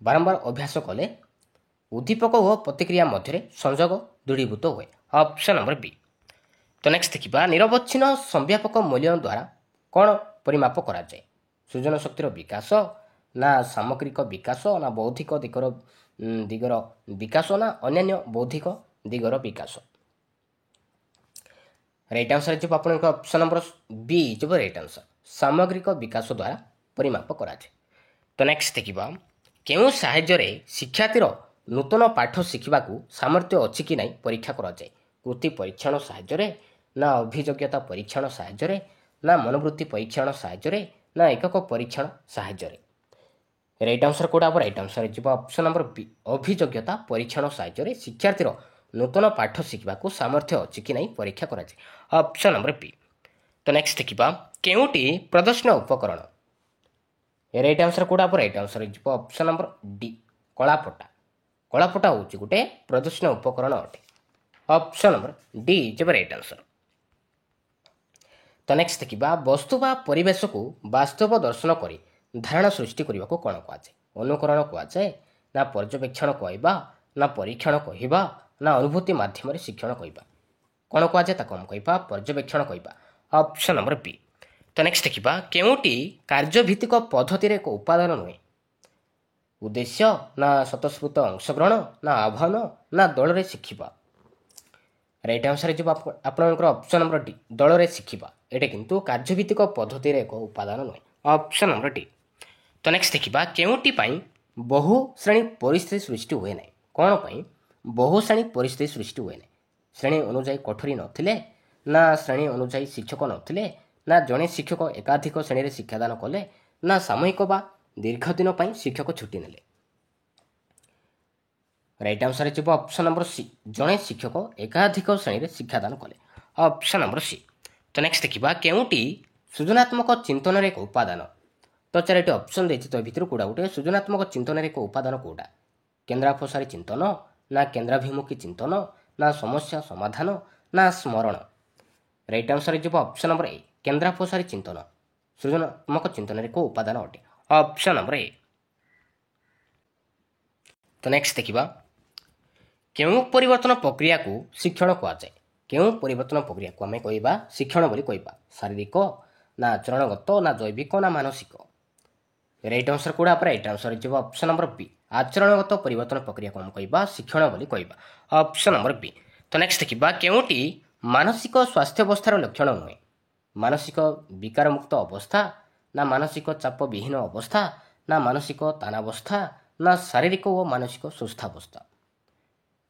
ବାରମ୍ବାର ଅଭ୍ୟାସ କଲେ ଉଦ୍ଦୀପକ ଓ ପ୍ରତିକ୍ରିୟା ମଧ୍ୟରେ ସଂଯୋଗ ଦୃଢ଼ୀଭୂତ ହୁଏ। ଅପସନ୍ ନମ୍ବର ବି। ତ ନେକ୍ସଟ ଦେଖିବା ନିରବଚ୍ଛିନ୍ନ ସମ୍ଭାପକ ମୂଲ୍ୟାୟନ ଦ୍ୱାରା କ'ଣ ପରିମାପ କରାଯାଏ? ସୃଜନ ଶକ୍ତିର ବିକାଶ, ନା ସାମଗ୍ରିକ ବିକାଶ, ନା ବୌଦ୍ଧିକ ଦିଗର ବିକାଶ, ନା ଅନ୍ୟାନ୍ୟ ବୌଦ୍ଧିକ ଦିଗର ବିକାଶ? ରାଇଟ୍ ଆନ୍ସର ଯିବ ଆପଣଙ୍କ ଅପସନ୍ ନମ୍ବର ବି ଯିବ ରାଇଟ୍ ଆନ୍ସର, ସାମଗ୍ରିକ ବିକାଶ ଦ୍ୱାରା ପରିମାପ କରାଯାଏ। ତ ନେକ୍ସଟ ଦେଖିବା କେଉଁ ସାହାଯ୍ୟରେ ଶିକ୍ଷାର୍ଥୀର ନୂତନ ପାଠ ଶିଖିବାକୁ ସାମର୍ଥ୍ୟ ଅଛି କି ନାହିଁ ପରୀକ୍ଷା କରାଯାଏ? କୃତି ପରୀକ୍ଷଣ ସାହାଯ୍ୟରେ, ନା ଅଭିଯୋଗ୍ୟତା ପରୀକ୍ଷଣ ସାହାଯ୍ୟରେ, ନା ମନୋବୃତ୍ତି ପରୀକ୍ଷଣ ସାହାଯ୍ୟରେ, ନା ଏକକ ପରୀକ୍ଷଣ ସାହାଯ୍ୟରେ? ରାଇଟ୍ ଆନ୍ସର କେଉଁଟା ହେବ? ରାଇଟ୍ ଆନ୍ସର ଯିବ ଅପସନ୍ ନମ୍ବର ବି, ଅଭିଯୋଗ୍ୟତା ପରୀକ୍ଷଣ ସାହାଯ୍ୟରେ ଶିକ୍ଷାର୍ଥୀର ନୂତନ ପାଠ ଶିଖିବାକୁ ସାମର୍ଥ୍ୟ ଅଛି କି ନାହିଁ ପରୀକ୍ଷା କରାଯାଏ। ଅପସନ୍ ନମ୍ବର ବି। ତ ନେକ୍ସଟ ଦେଖିବା କେଉଁଟି ପ୍ରଦର୍ଶନ ଉପକରଣ? ରାଇଟ୍ ଆନ୍ସର କେଉଁଟା ହେବ? ରାଇଟ୍ ଆନ୍ସର ଯିବ ଅପସନ୍ ନମ୍ବର ଡି, କଳାପଟା। କଳାପଟା ହେଉଛି ଗୋଟେ ପ୍ରଦର୍ଶନ ଉପକରଣ ଅଟେ। ଅପସନ୍ ନମ୍ବର ଡି ଯିବ ରାଇଟ୍ ଆନ୍ସର। ତ ନେକ୍ସଟ ଦେଖିବା ବସ୍ତୁ ବା ପରିବେଶକୁ ବାସ୍ତବ ଦର୍ଶନ କରି ଧାରଣା ସୃଷ୍ଟି କରିବାକୁ କ'ଣ କୁହାଯାଏ? ଅନୁକରଣ କୁହାଯାଏ, ନା ପର୍ଯ୍ୟବେକ୍ଷଣ କହିବା, ନା ପରୀକ୍ଷଣ କହିବା, ନା ଅନୁଭୂତି ମାଧ୍ୟମରେ ଶିକ୍ଷଣ କହିବା? କ'ଣ କୁହାଯାଏ? ତାକୁ ଆମେ କହିବା ପର୍ଯ୍ୟବେକ୍ଷଣ କହିବା। ଅପସନ୍ ନମ୍ବର ବି। ତ ନେକ୍ସଟ ଦେଖିବା କେଉଁଟି କାର୍ଯ୍ୟଭିତ୍ତିକ ପଦ୍ଧତିରେ ଏକ ଉପାଦାନ ନୁହେଁ? ଉଦ୍ଦେଶ୍ୟ, ନା ସ୍ୱତଃସ୍ଫୂର୍ତ୍ତ ଅଂଶଗ୍ରହଣ, ନା ଆହ୍ୱାନ, ନା ଦଳରେ ଶିଖିବା? ରାଇଟ୍ ଆନ୍ସର ଯିବ ଆପଣଙ୍କର ଅପସନ୍ ନମ୍ବର ଡି, ଦଳରେ ଶିଖିବା। ଏଇଟା କିନ୍ତୁ କାର୍ଯ୍ୟଭିତ୍ତିକ ପଦ୍ଧତିରେ ଏକ ଉପାଦାନ ନୁହେଁ। Option number D. ତ ନେକ୍ସଟ ଦେଖିବା କେଉଁଟି ପାଇଁ ବହୁ ଶ୍ରେଣୀ ପରିସ୍ଥିତି ସୃଷ୍ଟି ହୁଏ ନାହିଁ? କ'ଣ ପାଇଁ ବହୁ ଶ୍ରେଣୀ ପରିସ୍ଥିତି ସୃଷ୍ଟି ହୁଏ ନାହିଁ? ଶ୍ରେଣୀ ଅନୁଯାୟୀ କୋଠରୀ ନଥିଲେ, ନା ଶ୍ରେଣୀ ଅନୁଯାୟୀ ଶିକ୍ଷକ ନଥିଲେ, ନା ଜଣେ ଶିକ୍ଷକ ଏକାଧିକ ଶ୍ରେଣୀରେ ଶିକ୍ଷାଦାନ କଲେ, ନା ସାମୂହିକ ବା ଦୀର୍ଘ ଦିନ ପାଇଁ ଶିକ୍ଷକ ଛୁଟି ନେଲେ? ରାଇଟ୍ ଆନ୍ସର ଯିବ ଅପସନ୍ ନମ୍ବର ସି, ଜଣେ ଶିକ୍ଷକ ଏକାଧିକ ଶ୍ରେଣୀରେ ଶିକ୍ଷାଦାନ କଲେ। Option number C. ତ ନେକ୍ସଟ ଦେଖିବା କେଉଁଟି ସୃଜନାତ୍ମକ ଚିନ୍ତନର ଏକ ଉପାଦାନ? ତ ଚାରିଟି ଅପସନ୍ ଦେଇଛି, ତ ଭିତରୁ କେଉଁଟା ଗୋଟେ ସୃଜନାତ୍ମକ ଚିନ୍ତନର ଏକ ଉପାଦାନ କେଉଁଟା? କେନ୍ଦ୍ରାପସାରୀ ଚିନ୍ତନ, ନା କେନ୍ଦ୍ରାଭିମୁଖୀ ଚିନ୍ତନ, ନା ସମସ୍ୟା ସମାଧାନ, ନା ସ୍ମରଣ? ରାଇଟ୍ ଆନ୍ସର ଯିବ ଅପସନ୍ ନମ୍ବର ଏ, କେନ୍ଦ୍ରାପସାରୀ ଚିନ୍ତନ ସୃଜନାତ୍ମକ ଚିନ୍ତନର ଏକ ଉପାଦାନ ଅଟେ। Option number A. ତ ନେକ୍ସଟ ଦେଖିବା କେଉଁ ପରିବର୍ତ୍ତନ ପ୍ରକ୍ରିୟାକୁ ଶିକ୍ଷଣ କୁହାଯାଏ? କେଉଁ ପରିବର୍ତ୍ତନ ପ୍ରକ୍ରିୟାକୁ ଆମେ କହିବା ଶିକ୍ଷଣ ବୋଲି କହିବା? ଶାରୀରିକ, ନା ଆଚରଣଗତ, ନା ଜୈବିକ, ନା ମାନସିକ? ରାଇଟ୍ ଆନ୍ସର କେଉଁଟା? ରାଇଟ୍ ଆନ୍ସର ଯିବ ଅପସନ୍ ନମ୍ବର ବି, ଆଚରଣଗତ ପରିବର୍ତ୍ତନ ପ୍ରକ୍ରିୟାକୁ ଆମେ କହିବା ଶିକ୍ଷଣ ବୋଲି କହିବା। ଅପସନ୍ ନମ୍ବର ବି। ତ ନେକ୍ସଟ ଦେଖିବା କେଉଁଟି ମାନସିକ ସ୍ୱାସ୍ଥ୍ୟାବସ୍ଥାର ଲକ୍ଷଣ ନୁହେଁ? ମାନସିକ ବିକାରମୁକ୍ତ ଅବସ୍ଥା, ନା ମାନସିକ ଚାପବିହୀନ ଅବସ୍ଥା, ନା ମାନସିକ ତାନାବସ୍ଥା, ନା ଶାରୀରିକ ଓ ମାନସିକ ସୁସ୍ଥାବସ୍ଥା?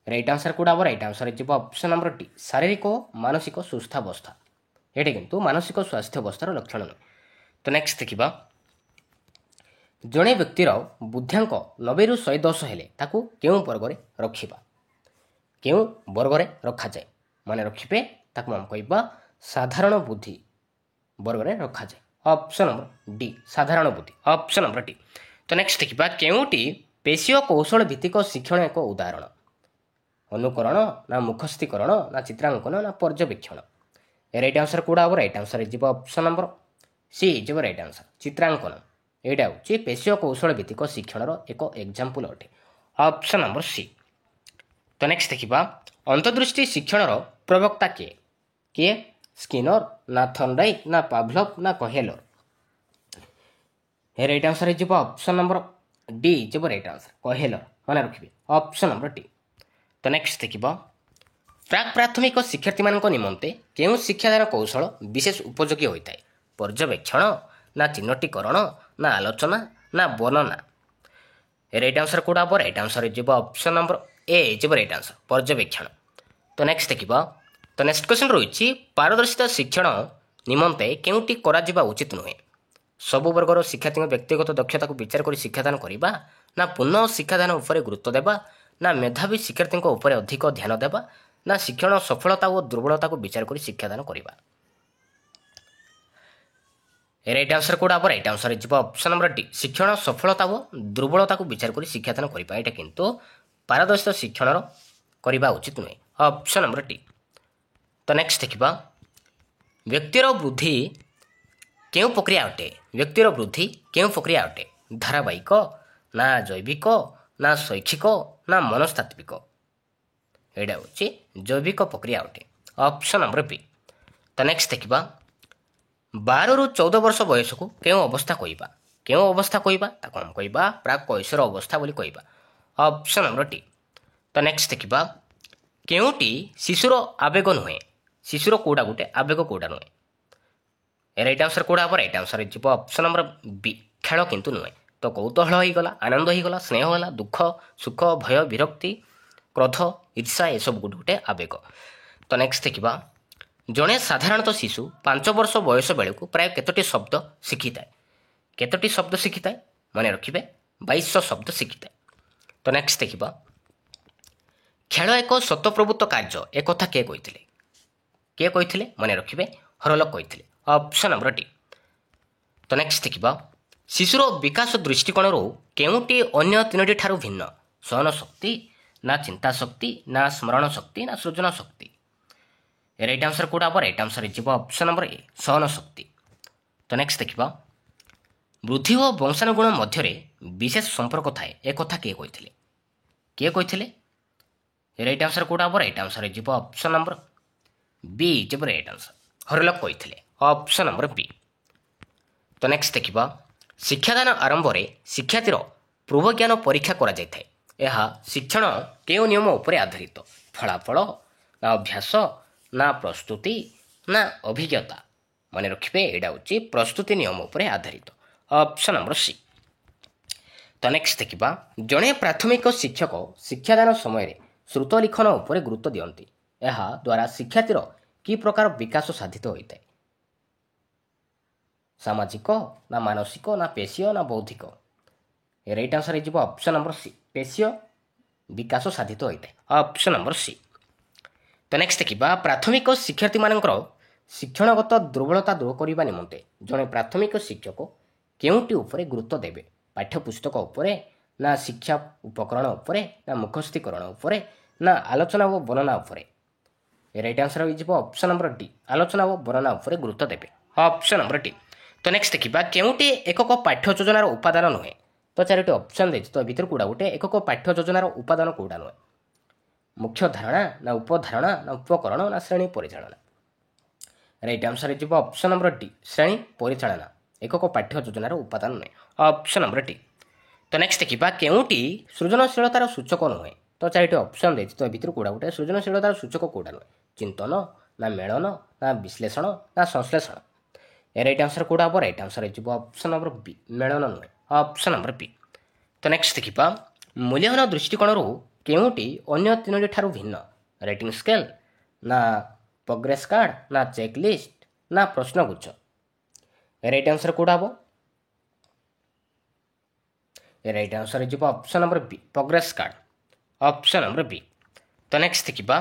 রাইট আনসার কোড হব রাইট আনসার যাব অপশন নম্বর ডি শারীরিক ও মানসিক সুস্থাবস্থা এটি কিন্তু মানসিক স্বাস্থ্য অবস্থার লক্ষণ নୁହେଁ। ତ ନେକ୍ସଟ ଦେଖିବା ଜଣେ ବ୍ୟକ୍ତିର ବୁଦ୍ଧ୍ୟାଙ୍କ 90ରୁ 110 ହେଲେ ତାକୁ କେଉଁ ବର୍ଗରେ ରଖିବା କେଉଁ ବର୍ଗରେ ରଖାଯାଏ ମନେ ରଖିବେ ତାକୁ ଆମେ କହିବା ସାଧାରଣ ବୁଦ୍ଧି ବର୍ଗରେ ରଖାଯାଏ ଅପସନ୍ ନମ୍ବର ଡି ସାଧାରଣ ବୁଦ୍ଧି ଅପସନ୍ ନମ୍ବର ଡି। ତ ନେକ୍ସଟ ଦେଖିବା କେଉଁଟି ପେଶୀୟ କୌଶଳ ଭିତ୍ତିକ ଶିକ୍ଷଣ ଏକ ଉଦାହରଣ ଅନୁକରଣ ନା ମୁଖସ୍ଥୀକରଣ ନା ଚିତ୍ରାଙ୍କନ ନା ପର୍ଯ୍ୟବେକ୍ଷଣ ରାଇଟ୍ ଆନ୍ସର କୋଉଟା ହେବ ରାଇଟ୍ ଆନ୍ସର ଯିବ ଅପସନ୍ ନମ୍ବର ସି ଯିବ ରାଇଟ୍ ଆନ୍ସର ଚିତ୍ରାଙ୍କନ ଏଇଟା ହେଉଛି ପେଶୀୟ କୌଶଳ ଭିତ୍ତିକ ଶିକ୍ଷଣର ଏକ ଏକ୍ଜାମ୍ପଲ ଅଟେ ଅପସନ୍ ନମ୍ବର ସି। ତ ନେକ୍ସଟ ଦେଖିବା ଅନ୍ତର୍ଦୃଷ୍ଟି ଶିକ୍ଷଣର ପ୍ରବକ୍ତା କିଏ କିଏ ସ୍କିନର ନା ଥର୍ନଡାଇକ୍ ନା ପାଭଲଭ ନା କହେଲର ରାଇଟ୍ ଆନ୍ସର ଯିବ ଅପସନ୍ ନମ୍ବର ଡି ଯିବ ରାଇଟ୍ ଆନ୍ସର କହେଲର ମନେ ରଖିବେ ଅପସନ୍ ନମ୍ବର ଡି। ତ ନେକ୍ସଟ ଦେଖିବା ପ୍ରାକ୍ ପ୍ରାଥମିକ ଶିକ୍ଷାର୍ଥୀମାନଙ୍କ ନିମନ୍ତେ କେଉଁ ଶିକ୍ଷାଦାନ କୌଶଳ ବିଶେଷ ଉପଯୋଗୀ ହୋଇଥାଏ ପର୍ଯ୍ୟବେକ୍ଷଣ ନା ଚିହ୍ନଟୀକରଣ ନା ଆଲୋଚନା ନା ବର୍ଣ୍ଣନା ରାଇଟ୍ ଆନ୍ସର କୋଉଟା ହେବ ରାଇଟ୍ ଆନ୍ସର ଯିବ ଅପସନ୍ ନମ୍ବର ଏ ଯିବ ରାଇଟ୍ ଆନ୍ସର ପର୍ଯ୍ୟବେକ୍ଷଣ। ତ ନେକ୍ସଟ ଦେଖିବା ତ ନେକ୍ସଟ କ୍ୱେଶ୍ଚନ୍ ରହିଛି ପାରଦର୍ଶିତା ଶିକ୍ଷଣ ନିମନ୍ତେ କେଉଁଟି କରାଯିବା ଉଚିତ ନୁହେଁ ସବୁ ବର୍ଗର ଶିକ୍ଷାର୍ଥୀଙ୍କ ବ୍ୟକ୍ତିଗତ ଦକ୍ଷତାକୁ ବିଚାର କରି ଶିକ୍ଷାଦାନ କରିବା ନା ପୁନଃ ଶିକ୍ଷାଦାନ ଉପରେ ଗୁରୁତ୍ୱ ଦେବା ନା ମେଧାବୀ ଶିକ୍ଷାର୍ଥୀଙ୍କ ଉପରେ ଅଧିକ ଧ୍ୟାନ ଦେବା ନା ଶିକ୍ଷଣ ସଫଳତା ଓ ଦୁର୍ବଳତାକୁ ବିଚାର କରି ଶିକ୍ଷାଦାନ କରିବା ରାଇଟ୍ ଆନ୍ସର କୋଉଟା ହେବ ରାଇଟ୍ ଆନ୍ସର ଯିବ ଅପସନ୍ ନମ୍ବର ଡି ଶିକ୍ଷଣ ସଫଳତା ଓ ଦୁର୍ବଳତାକୁ ବିଚାର କରି ଶିକ୍ଷାଦାନ କରିବା ଏଇଟା କିନ୍ତୁ ପାରଦର୍ଶିତା ଶିକ୍ଷଣର କରିବା ଉଚିତ ନୁହେଁ ଅପସନ୍ ନମ୍ବର ଡି। ତ ନେକ୍ସଟ ଦେଖିବା ବ୍ୟକ୍ତିର ବୃଦ୍ଧି କେଉଁ ପ୍ରକ୍ରିୟା ଅଟେ ବ୍ୟକ୍ତିର ବୃଦ୍ଧି କେଉଁ ପ୍ରକ୍ରିୟା ଅଟେ ଧାରାବାହିକ ନା ଜୈବିକ ନା ଶୈକ୍ଷିକ ନା ମନସ୍ତାତ୍ତ୍ୱିକ ଏଇଟା ହେଉଛି ଜୈବିକ ପ୍ରକ୍ରିୟା ଅଟେ ଅପସନ୍ ନମ୍ବର ବି। ତ ନେକ୍ସଟ ଦେଖିବା 12ରୁ 14 ବର୍ଷ ବୟସକୁ କେଉଁ ଅବସ୍ଥା କହିବା କେଉଁ ଅବସ୍ଥା କହିବା ତାକୁ ଆମେ କହିବା ପ୍ରାକ୍ କୈଶୋର ଅବସ୍ଥା ବୋଲି କହିବା ଅପସନ୍ ନମ୍ବର ଡି। ତ ନେକ୍ସଟ ଦେଖିବା କେଉଁଟି ଶିଶୁର ଆବେଗ ନୁହେଁ ଶିଶୁର କୋଉଟା ଗୋଟେ ଆବେଗ କୋଉଟା ନୁହେଁ ରାଇଟ୍ ଆନ୍ସର କୋଉଟା ହେବ ରାଇଟ୍ ଆନ୍ସର ଯିବ ଅପସନ୍ ନମ୍ବର ବି ଖେଳ କିନ୍ତୁ ନୁହେଁ ତ କୌତୂହଳ ହେଇଗଲା ଆନନ୍ଦ ହେଇଗଲା ସ୍ନେହ ହେଲା ଦୁଃଖ ସୁଖ ଭୟ ବିରକ୍ତି କ୍ରୋଧ ଈର୍ଷା ଏସବୁ ଗୋଟେ ଗୋଟେ ଆବେଗ। ତ ନେକ୍ସଟ ଦେଖିବା ଜଣେ ସାଧାରଣତଃ ଶିଶୁ 5 ବର୍ଷ ବୟସ ବେଳକୁ ପ୍ରାୟ କେତୋଟି ଶବ୍ଦ ଶିଖିଥାଏ କେତୋଟି ଶବ୍ଦ ଶିଖିଥାଏ ମନେ ରଖିବେ 2200 ଶବ୍ଦ ଶିଖିଥାଏ। ତ ନେକ୍ସଟ ଦେଖିବା ଖେଳ ଏକ ସ୍ୱତଃପ୍ରବୃତ୍ତ କାର୍ଯ୍ୟ ଏକଥା କିଏ କହିଥିଲେ ମନେ ରଖିବେ ହରଲକ୍ କହିଥିଲେ ଅପସନ୍ ନମ୍ବର ଡି। ତ ନେକ୍ସଟ ଦେଖିବା ଶିଶୁର ବିକାଶ ଦୃଷ୍ଟିକୋଣରୁ କେଉଁଟି ଅନ୍ୟ ତିନୋଟି ଠାରୁ ଭିନ୍ନ ସହନ ଶକ୍ତି ନା ଚିନ୍ତା ଶକ୍ତି ନା ସ୍ମରଣ ଶକ୍ତି ନା ସୃଜନ ଶକ୍ତି ରାଇଟ୍ ଆନ୍ସର କୋଉଟା ହେବ ରାଇଟ୍ ଆନ୍ସର ଯିବ ଅପସନ୍ ନମ୍ବର ଏ ସହନ ଶକ୍ତି। ତ ନେକ୍ସଟ ଦେଖିବା ବୃଦ୍ଧି ଓ ବଂଶାନୁଗୁଣ ମଧ୍ୟରେ ବିଶେଷ ସମ୍ପର୍କ ଥାଏ ଏକଥା କିଏ କହିଥିଲେ ରାଇଟ୍ ଆନ୍ସର କୋଉଟା ହେବ ରାଇଟ୍ ଆନ୍ସର ଯିବ ଅପସନ୍ ନମ୍ବର ବି ଯିବ ରାଇଟ୍ ଆନ୍ସର ହରଲକ୍ କହିଥିଲେ ଅପସନ୍ ନମ୍ବର ବି। ତ ନେକ୍ସଟ ଦେଖିବା ଶିକ୍ଷାଦାନ ଆରମ୍ଭରେ ଶିକ୍ଷାର୍ଥୀର ପୂର୍ବଜ୍ଞାନ ପରୀକ୍ଷା କରାଯାଇଥାଏ ଏହା ଶିକ୍ଷଣ କେଉଁ ନିୟମ ଉପରେ ଆଧାରିତ ଫଳାଫଳ ନା ଅଭ୍ୟାସ ନା ପ୍ରସ୍ତୁତି ନା ଅଭିଜ୍ଞତା ମନେ ରଖିବେ ଏଇଟା ହେଉଛି ପ୍ରସ୍ତୁତି ନିୟମ ଉପରେ ଆଧାରିତ ଅପସନ୍ ନମ୍ବର ସି। ତ ନେକ୍ସଟ ଦେଖିବା ଜଣେ ପ୍ରାଥମିକ ଶିକ୍ଷକ ଶିକ୍ଷାଦାନ ସମୟରେ ଶ୍ରୁତ ଲିଖନ ଉପରେ ଗୁରୁତ୍ୱ ଦିଅନ୍ତି ଏହା ଦ୍ୱାରା ଶିକ୍ଷାର୍ଥୀର କି ପ୍ରକାର ବିକାଶ ସାଧିତ ହୋଇଥାଏ ସାମାଜିକ ନା ମାନସିକ ନା ପେଶୀୟ ନା ବୌଦ୍ଧିକ ରାଇଟ୍ ଆନ୍ସର ହେଇଯିବ ଅପସନ୍ ନମ୍ବର ସି ପେଶୀୟ ବିକାଶ ସାଧିତ ହୋଇଥାଏ ଅପସନ୍ ନମ୍ବର ସି। ତ ନେକ୍ସଟ ଦେଖିବା ପ୍ରାଥମିକ ଶିକ୍ଷାର୍ଥୀମାନଙ୍କର ଶିକ୍ଷଣଗତ ଦୁର୍ବଳତା ଦୂର କରିବା ନିମନ୍ତେ ଜଣେ ପ୍ରାଥମିକ ଶିକ୍ଷକ କେଉଁଟି ଉପରେ ଗୁରୁତ୍ୱ ଦେବେ ପାଠ୍ୟପୁସ୍ତକ ଉପରେ ନା ଶିକ୍ଷା ଉପକରଣ ଉପରେ ନା ମୁଖସ୍ଥୀକରଣ ଉପରେ ନା ଆଲୋଚନା ଓ ବର୍ଣ୍ଣନା ଉପରେ ରାଇଟ୍ ଆନ୍ସର ହେଇଯିବ ଅପସନ୍ ନମ୍ବର ଡି ଆଲୋଚନା ଓ ବର୍ଣ୍ଣନା ଉପରେ ଗୁରୁତ୍ୱ ଦେବେ ଅପସନ୍ ନମ୍ବର ଡି। ତ ନେକ୍ସଟ ଦେଖିବା କେଉଁଟି ଏକକ ପାଠ୍ୟ ଯୋଜନାର ଉପାଦାନ ନୁହେଁ ତ 4ଟି ଅପସନ୍ ଦେଇଛି ତ ଭିତରୁ କୋଉଟା ଗୋଟେ ଏକକ ପାଠ୍ୟ ଯୋଜନାର ଉପାଦାନ କୋଉଟା ନୁହେଁ ମୁଖ୍ୟ ଧାରଣା ନା ଉପଧାରଣା ନା ଉପକରଣ ନା ଶ୍ରେଣୀ ପରିଚାଳନା ରାଇଟ୍ ଆନ୍ସର ଯିବ ଅପସନ୍ ନମ୍ବର ଡି ଶ୍ରେଣୀ ପରିଚାଳନା ଏକକ ପାଠ୍ୟ ଯୋଜନାର ଉପାଦାନ ନୁହେଁ ଅପସନ୍ ନମ୍ବର ଡି। ତ ନେକ୍ସଟ ଦେଖିବା କେଉଁଟି ସୃଜନଶୀଳତାର ସୂଚକ ନୁହେଁ ତ 4ଟି ଅପସନ୍ ଦେଇଛି ତ ଭିତରୁ କୋଉଟା ଗୋଟେ ସୃଜନଶୀଳତାର ସୂଚକ କୋଉଟା ନୁହେଁ ଚିନ୍ତନ ନା ମେଳନ ନା ବିଶ୍ଳେଷଣ ନା ସଂଶ୍ଳେଷଣ ରାଇଟ୍ ଆନ୍ସର କୋଉଟା ହେବ ରାଇଟ୍ ଆନ୍ସର ଯିବ ଅପସନ୍ ନମ୍ବର ବି ମେଳନ ନୁହେଁ ଅପସନ୍ ନମ୍ବର ବି। ତ ନେକ୍ସଟ ଦେଖିବା ମୂଲ୍ୟହୀନ ଦୃଷ୍ଟିକୋଣରୁ କେଉଁଟି ଅନ୍ୟ ତିନୋଟି ଠାରୁ ଭିନ୍ନ? ରେଟିଂ ସ୍କେଲ୍, ନା ପ୍ରୋଗ୍ରେସ୍ କାର୍ଡ଼, ନା ଚେକ୍ ଲିଷ୍ଟ, ନା ପ୍ରଶ୍ନଗୁଚ୍ଛ? ରାଇଟ୍ ଆନ୍ସର କେଉଁଟା ହେବ? ରାଇଟ୍ ଆନ୍ସର ଯିବ ଅପସନ୍ ନମ୍ବର ବି, ପ୍ରୋଗ୍ରେସ୍ କାର୍ଡ଼, ଅପସନ୍ ନମ୍ବର ବି। ତ ନେକ୍ସଟ ଦେଖିବା,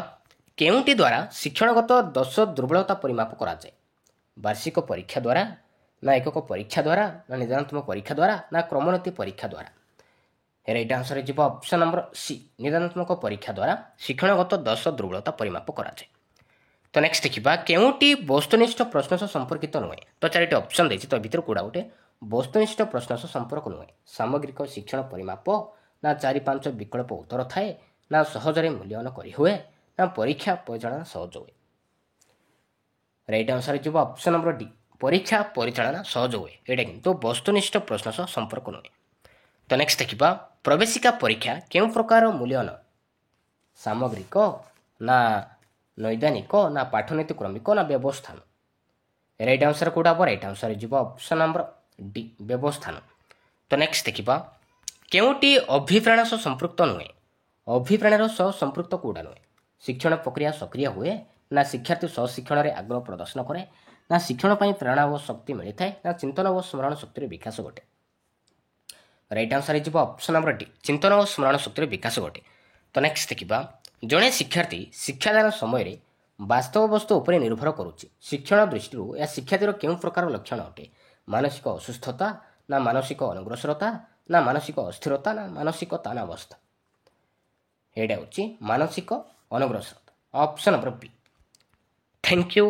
କେଉଁଟି ଦ୍ୱାରା ଶିକ୍ଷଣଗତ ଦୋଷ ଦୁର୍ବଳତା ପରିମାପ କରାଯାଏ? ବାର୍ଷିକ ପରୀକ୍ଷା ଦ୍ୱାରା, ନା ଏକକ ପରୀକ୍ଷା ଦ୍ୱାରା, ନା ନିଦାନାତ୍ମକ ପରୀକ୍ଷା ଦ୍ୱାରା, ନା କ୍ରମୋନ୍ନତି ପରୀକ୍ଷା ଦ୍ୱାରା? ରାଇଟ୍ ଆନ୍ସର ଯିବ ଅପସନ୍ ନମ୍ବର ସି, ନିଦାନାତ୍ମକ ପରୀକ୍ଷା ଦ୍ୱାରା ଶିକ୍ଷଣଗତ ଦୋଷ ଦୁର୍ବଳତା ପରିମାପ କରାଯାଏ। ତ ନେକ୍ସଟ ଦେଖିବା, କେଉଁଟି ବସ୍ତୁନିଷ୍ଠ ପ୍ରଶ୍ନ ସହ ସମ୍ପର୍କିତ ନୁହେଁ? ତ ଚାରିଟି ଅପସନ୍ ଦେଇଛି, ତ ଭିତରୁ କେଉଁଟା ଗୋଟେ ବସ୍ତୁନିଷ୍ଠ ପ୍ରଶ୍ନ ସହ ସମ୍ପର୍କ ନୁହେଁ? ସାମଗ୍ରିକ ଶିକ୍ଷଣ ପରିମାପ, ନା 4-5 ବିକଳ୍ପ ଉତ୍ତର ଥାଏ, ନା ସହଜରେ ମୂଲ୍ୟାୟନ କରିହୁଏ, ନା ପରୀକ୍ଷା ପରିଚାଳନା ସହଜ ହୁଏ? ରାଇଟ୍ ଆନ୍ସର ଯିବ ଅପସନ୍ ନମ୍ବର ଡି, ପରୀକ୍ଷା ପରିଚାଳନା ସହଜ ହୁଏ। ଏଇଟା କିନ୍ତୁ ବସ୍ତୁନିଷ୍ଠ ପ୍ରଶ୍ନ ସହ ସମ୍ପର୍କ ନୁହେଁ। ତ ନେକ୍ସଟ ଦେଖିବା, ପ୍ରବେଶିକା ପରୀକ୍ଷା କେଉଁ ପ୍ରକାର ମୂଲ୍ୟାୟନ? ସାମଗ୍ରିକ, ନା ନୈଦାନିକ, ନା ପାଠନୀତି କ୍ରମିକ, ନା ବ୍ୟବସ୍ଥାନ? ରାଇଟ୍ ଆନ୍ସର କେଉଁଟା ହେବ? ରାଇଟ୍ ଆନ୍ସର ଯିବ ଅପସନ୍ ନମ୍ବର ଡି, ବ୍ୟବସ୍ଥାନ। ତ ନେକ୍ସଟ ଦେଖିବା, କେଉଁଟି ଅଭିପ୍ରେରଣା ସହ ସମ୍ପୃକ୍ତ ନୁହେଁ? ଅଭିପ୍ରେରଣାର ସହ ସମ୍ପୃକ୍ତ କେଉଁଟା ନୁହେଁ? ଶିକ୍ଷଣ ପ୍ରକ୍ରିୟା ସକ୍ରିୟ ହୁଏ, ନା ଶିକ୍ଷାର୍ଥୀ ସହ ଶିକ୍ଷଣରେ ଆଗ୍ରହ ପ୍ରଦର୍ଶନ କରେ, ନା ଶିକ୍ଷଣ ପାଇଁ ପ୍ରେରଣା ଓ ଶକ୍ତି ମିଳିଥାଏ, ନା ଚିନ୍ତନ ଓ ସ୍ମରଣ ଶକ୍ତିର ବିକାଶ ଘଟେ? ରାଇଟ୍ ଆନ୍ସର ଯିବ ଅପସନ୍ ନମ୍ବର ଡି, ଚିନ୍ତନ ଓ ସ୍ମରଣ ଶକ୍ତିର ବିକାଶ ଘଟେ। ତ ନେକ୍ସଟ ଦେଖିବା, ଜଣେ ଶିକ୍ଷାର୍ଥୀ ଶିକ୍ଷାଦାନ ସମୟରେ ବାସ୍ତବ ବସ୍ତୁ ଉପରେ ନିର୍ଭର କରୁଛି। ଶିକ୍ଷଣ ଦୃଷ୍ଟିରୁ ଏହା ଶିକ୍ଷାର୍ଥୀର କେଉଁ ପ୍ରକାର ଲକ୍ଷଣ ଅଟେ? ମାନସିକ ଅସୁସ୍ଥତା, ନା ମାନସିକ ଅନଗ୍ରସରତା, ନା ମାନସିକ ଅସ୍ଥିରତା, ନା ମାନସିକ ତାନାବସ୍ଥା? ଏଇଟା ହେଉଛି ମାନସିକ ଅନଗ୍ରସରତା, option number B. Thank you.